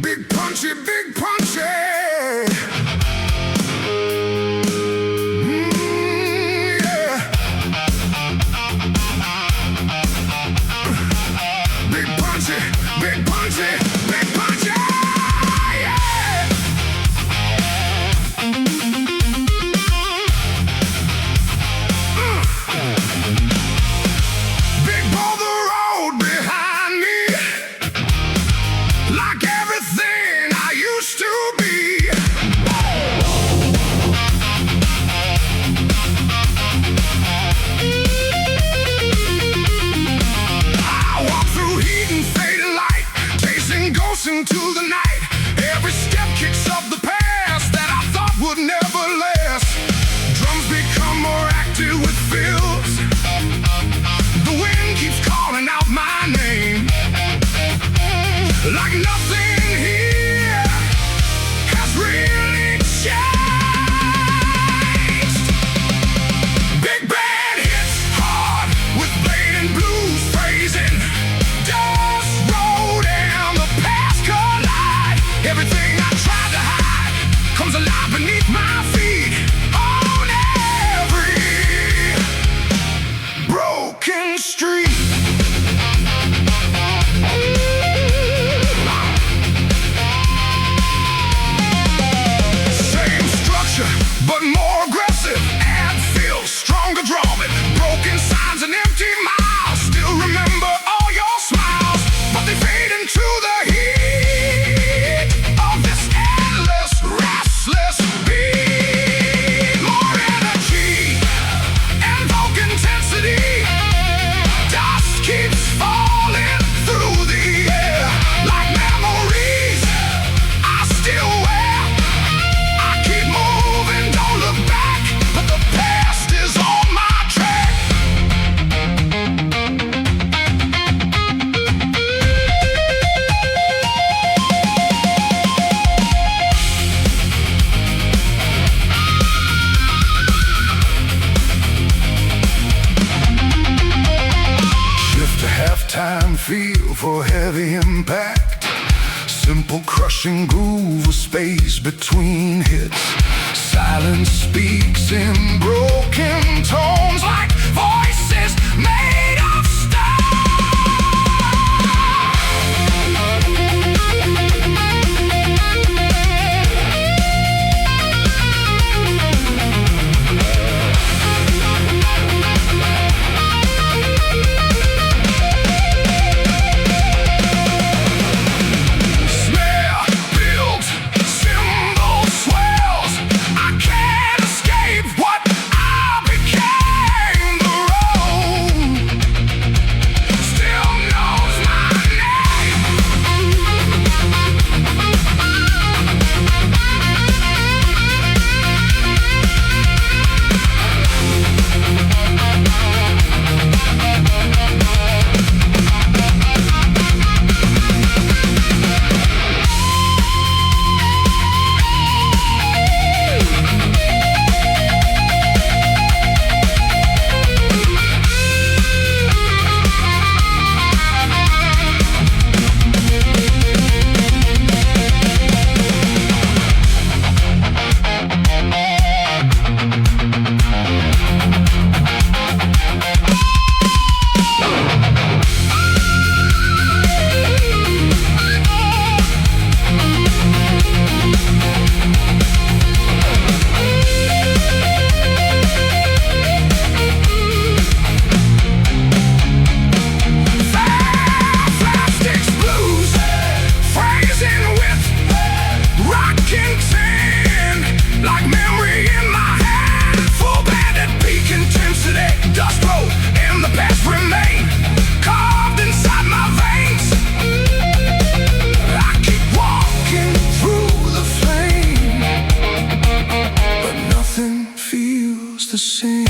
Big punchy, big punchy. Yeah. Big punchy, big punchy, big punchy. Yeah. Big boulder road behind me, like everything I used to be. I walk through heat and fading light, chasing ghosts into the night. Every step kicks up the past that I thought would never last. Drums become more active with fills. The wind keeps calling out my name, like nothing here has really changed. Big band hits hard with blade and blues phrasing. Dust roll down, the past collide. Everything I tried to hide comes alive beneath my feet. simple crushing groove, a space between hits. Silence speaks in broken tones like voices made of the same.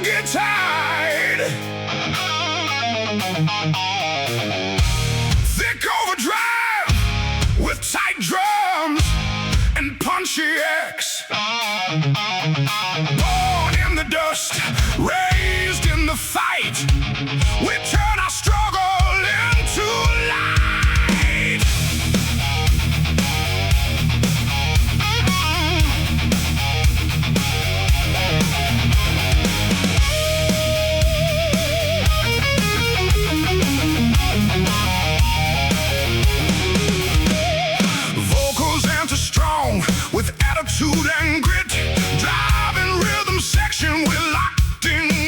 Get tired. Thick overdrive with tight drums and punchy X. Born in the dust, raised in the fight. We turn our struggle into light. With attitude and grit, driving rhythm section, we're locked in.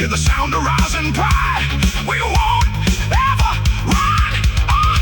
with the sound of rising pride. We won't ever run or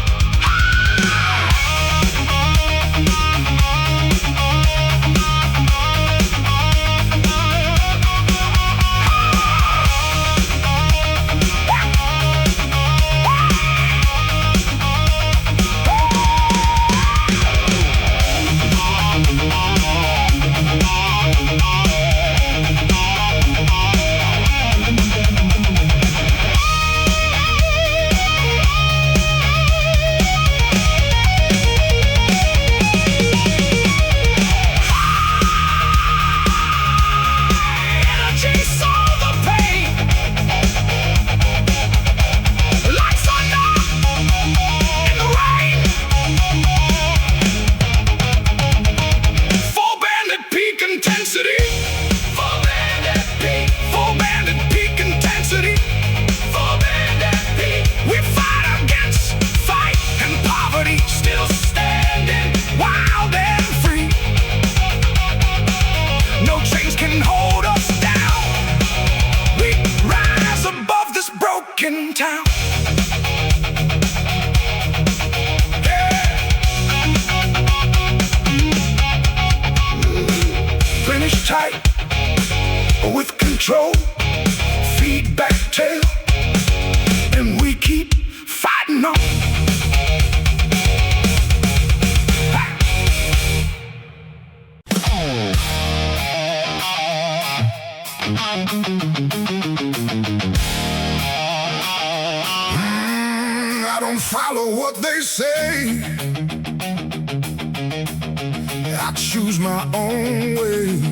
town. Finish tight with control, feedback tail, and we keep fighting on. I don't follow what they say. I choose my own way.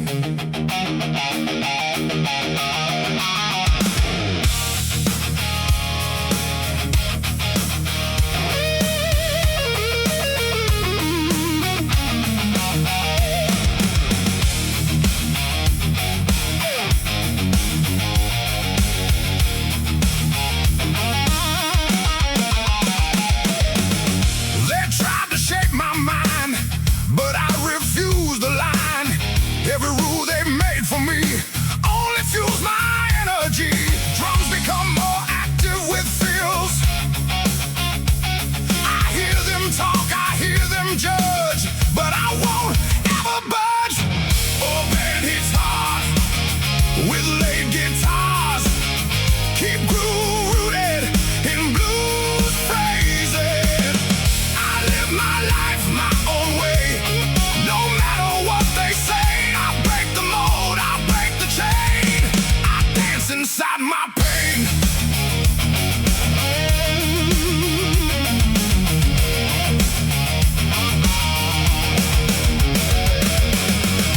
Inside my pain,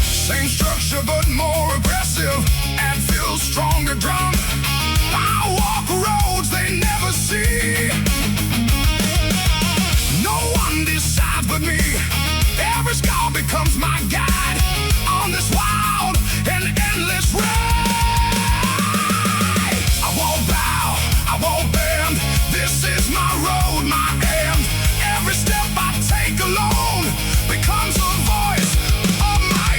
same structure but more aggressive and feels stronger drum. I walk roads they never see. No one decides but me. Every scar becomes my guide on this wild and endless ride. I won't bend, this is my road, my end. Every step I take alone becomes a voice of my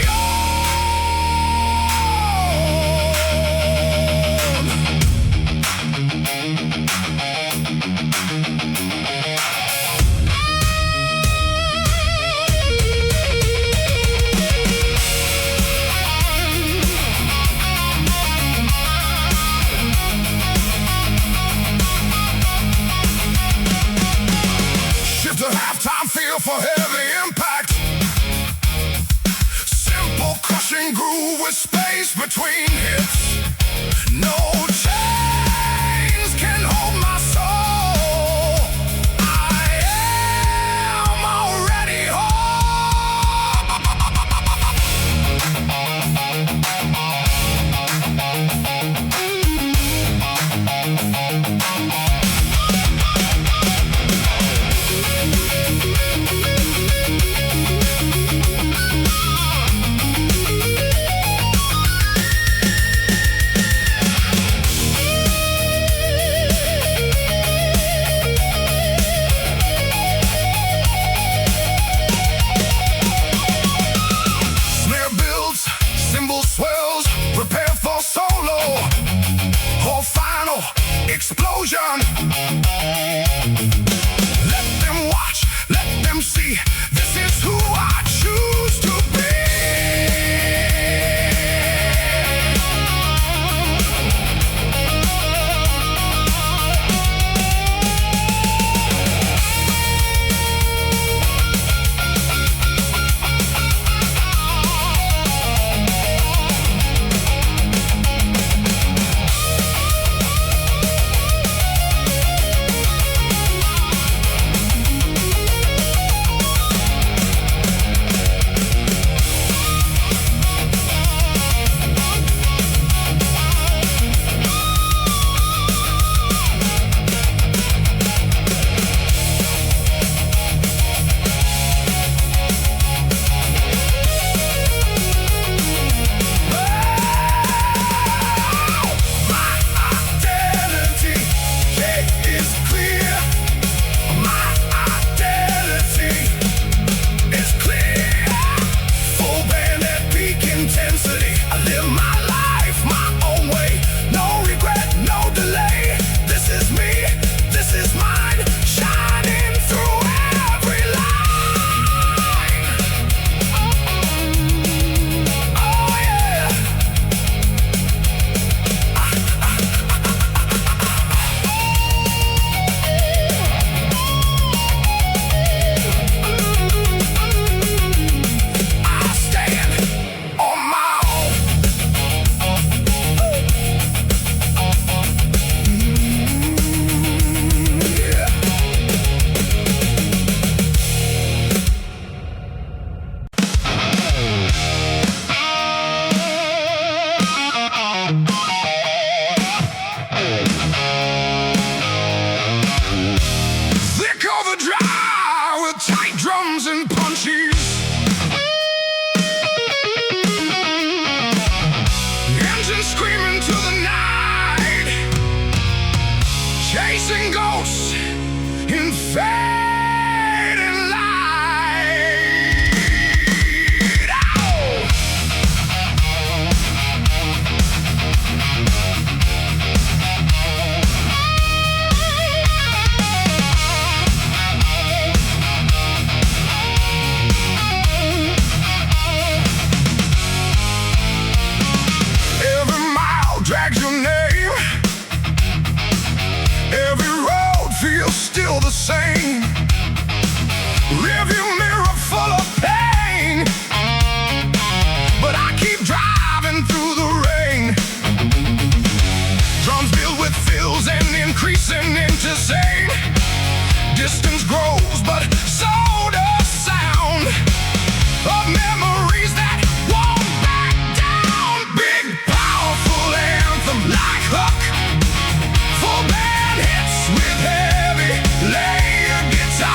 halftime feel for heavy impact. Simple crushing groove with space between hits. No chains can hold my soul. I am already explosion. Let them watch, let them see. This is who I choose to be. Chasing ghosts in fading light. Oh! Every mile drags your name. Every road feels still the same. Rearview mirror full of pain, but I keep driving through the rain. Drums filled with fills and increasing into insane. Distance grows, but so does sound of memories that won't back down. Big, powerful anthem like Hook. Full band hits with heavy layered guitar.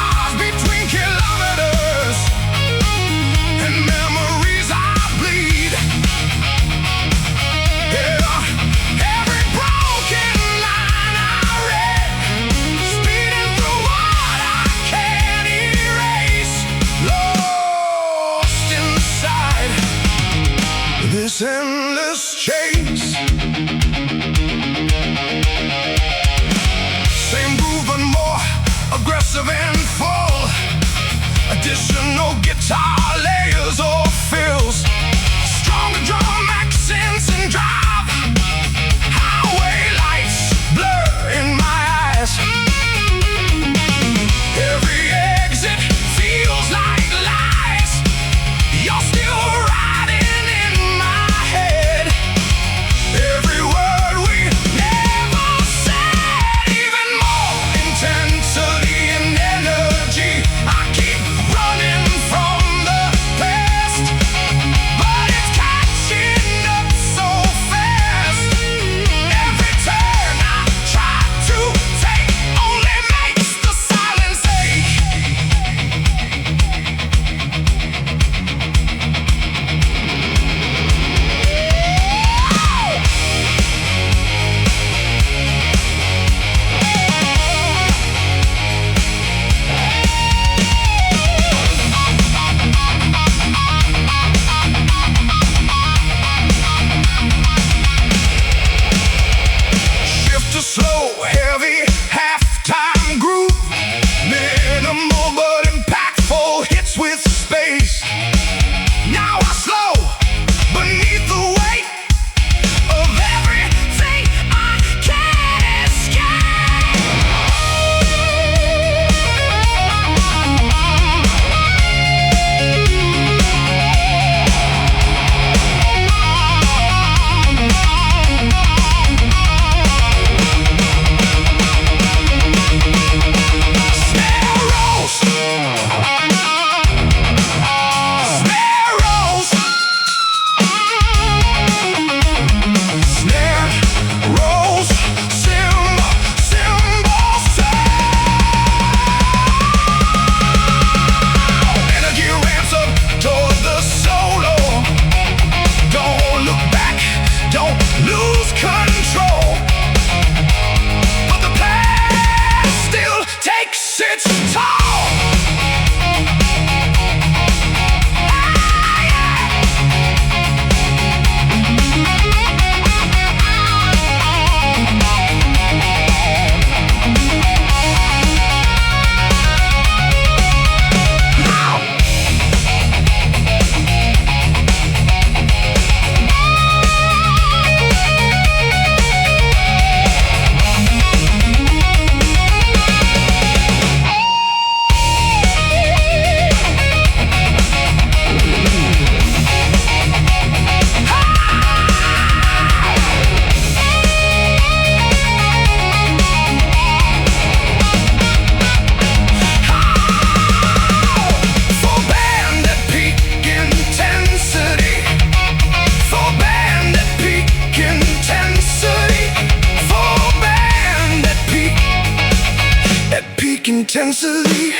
intensity.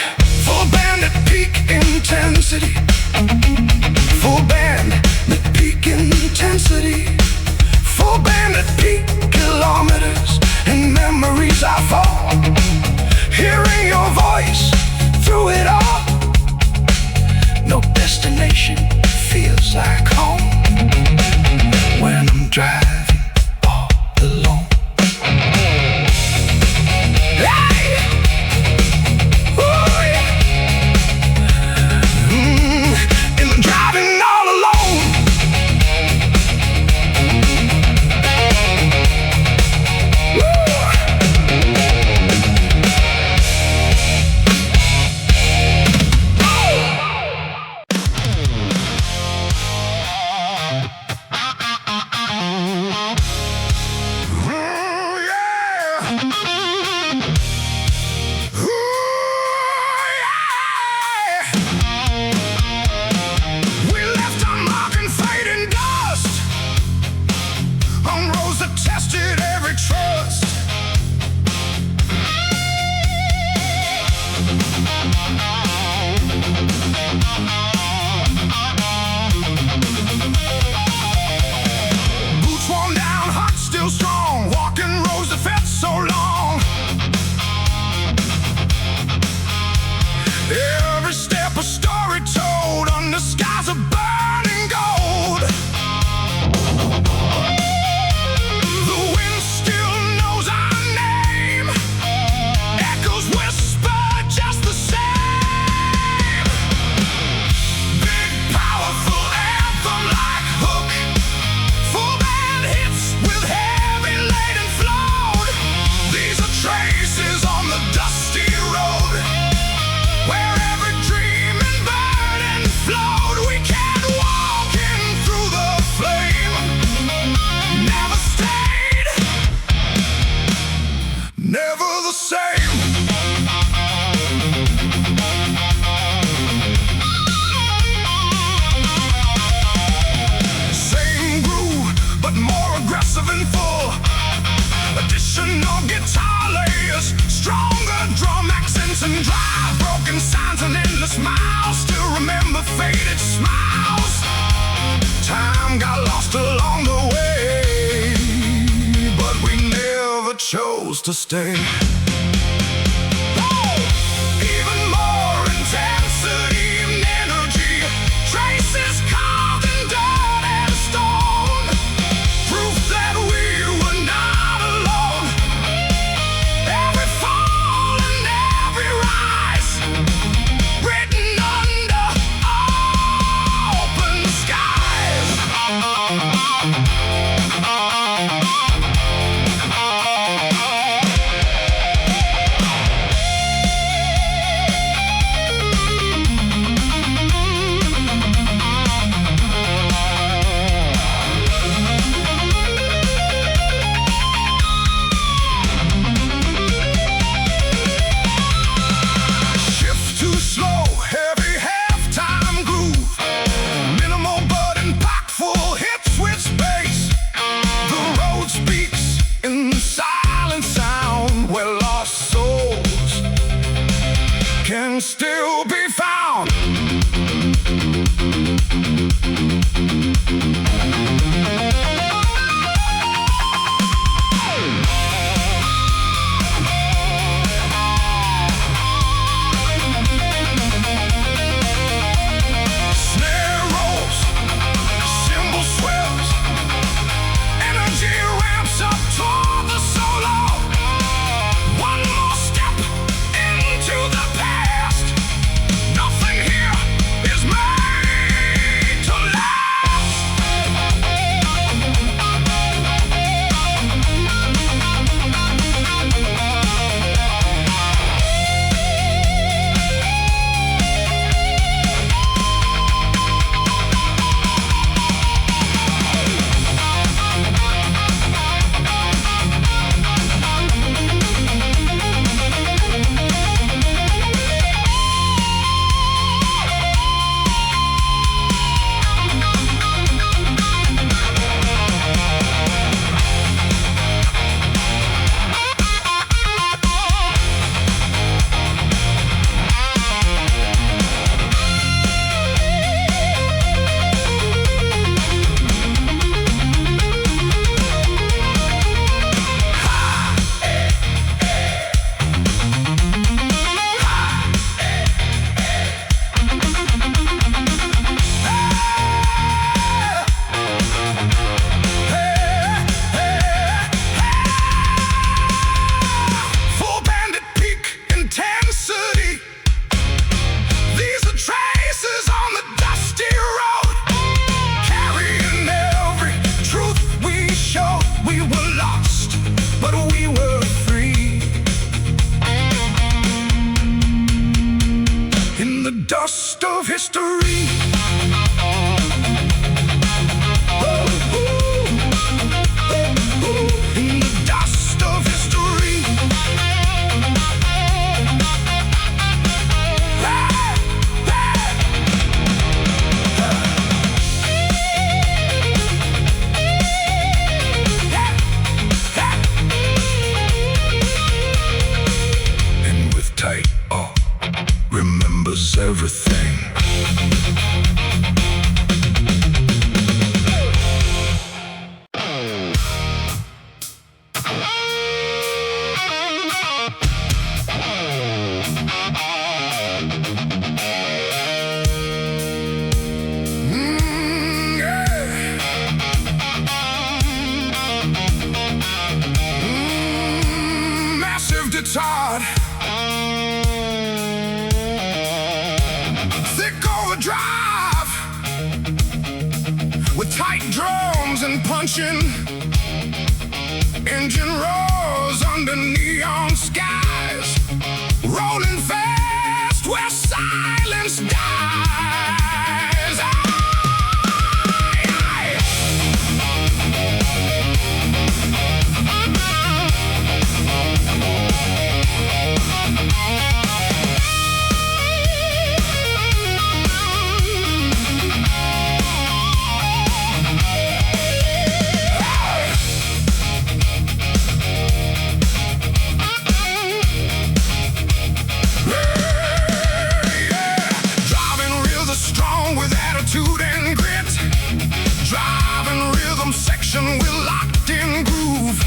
Full band at peak intensity. Full band at peak intensity. Full band at peak kilometers. In memories I fall, hearing your voice through it all. No destination feels like home when I'm driving all alone. Hey! Ooh, yeah. And I'm driving all alone. Tested every trust. Boots worn down, heart still strong. Walking roads that felt so long. Every step a story told under skies of burning gold. Never the same. Same groove, but more aggressive and full. Additional guitar layers, stronger drum accents and drive. Broken signs and endless miles. Still remember faded smiles. Time got lost along the way, but we never chose to stay. Even more intensity and energy. Traces carved in dirt and stone. Proof that we were not alone. Every fall and every rise, written under open skies. dust of history. In the dust of history. And with tight remembers everything. Massive guitar, thick overdrive, with tight drums and punching. Engine roars under neon skies, rolling fast where silence dies. With locked-in groove,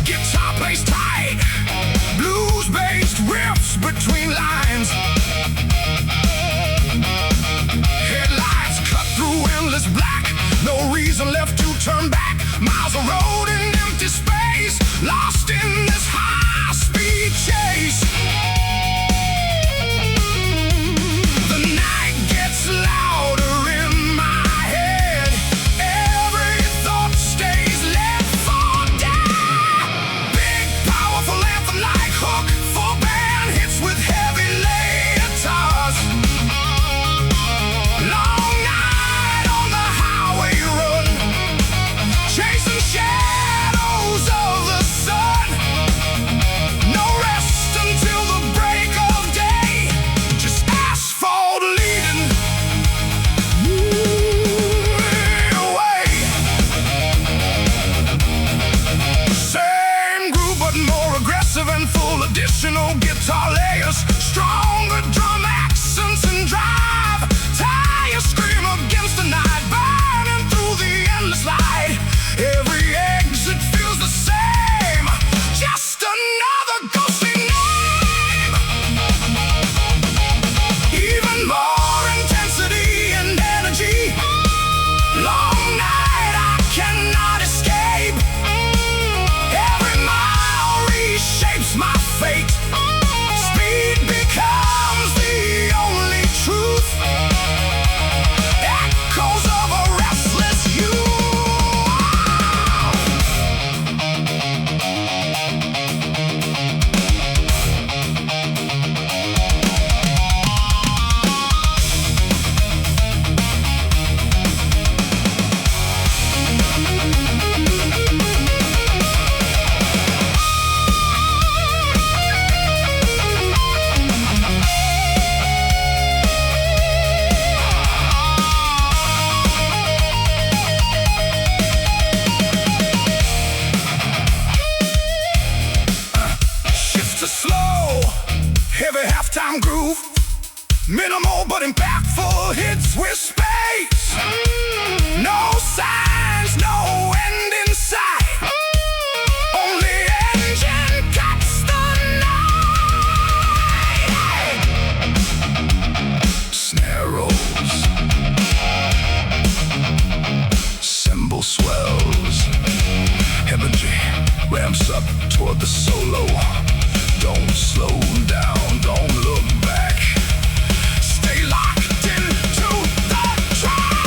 guitar plays tight, blues-based riffs between lines. Headlights cut through endless black, no reason left to turn back. Miles of road in empty space, lost in this high-speed chase. The night gets louder in my head. Every thought stays left for dead. Big, powerful anthem like hook, full band hits with heavy guitars. Long night on the highway run, chasing shadows of the sun. No rest until the break of day, just asphalt leading away. Same groove but more aggressive and full, additional guitar layers, stronger drum accents and drive. Tires scream against the night, burning through the endless light. Every exit feels the same, just another ghostly name. Even more intensity and energy. Long night I cannot escape. Every mile reshapes my fate. Speed becomes the only truth. Echoes of a restless youth. Shifts to slow, heavy halftime groove. Minimal but impactful hits with space. No signs, no end in sight. Only engine cuts the night. Snare rolls, cymbal swells. Energy ramps up toward the solo. Don't slow down, don't look back. Stay locked into the track.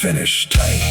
finish tight.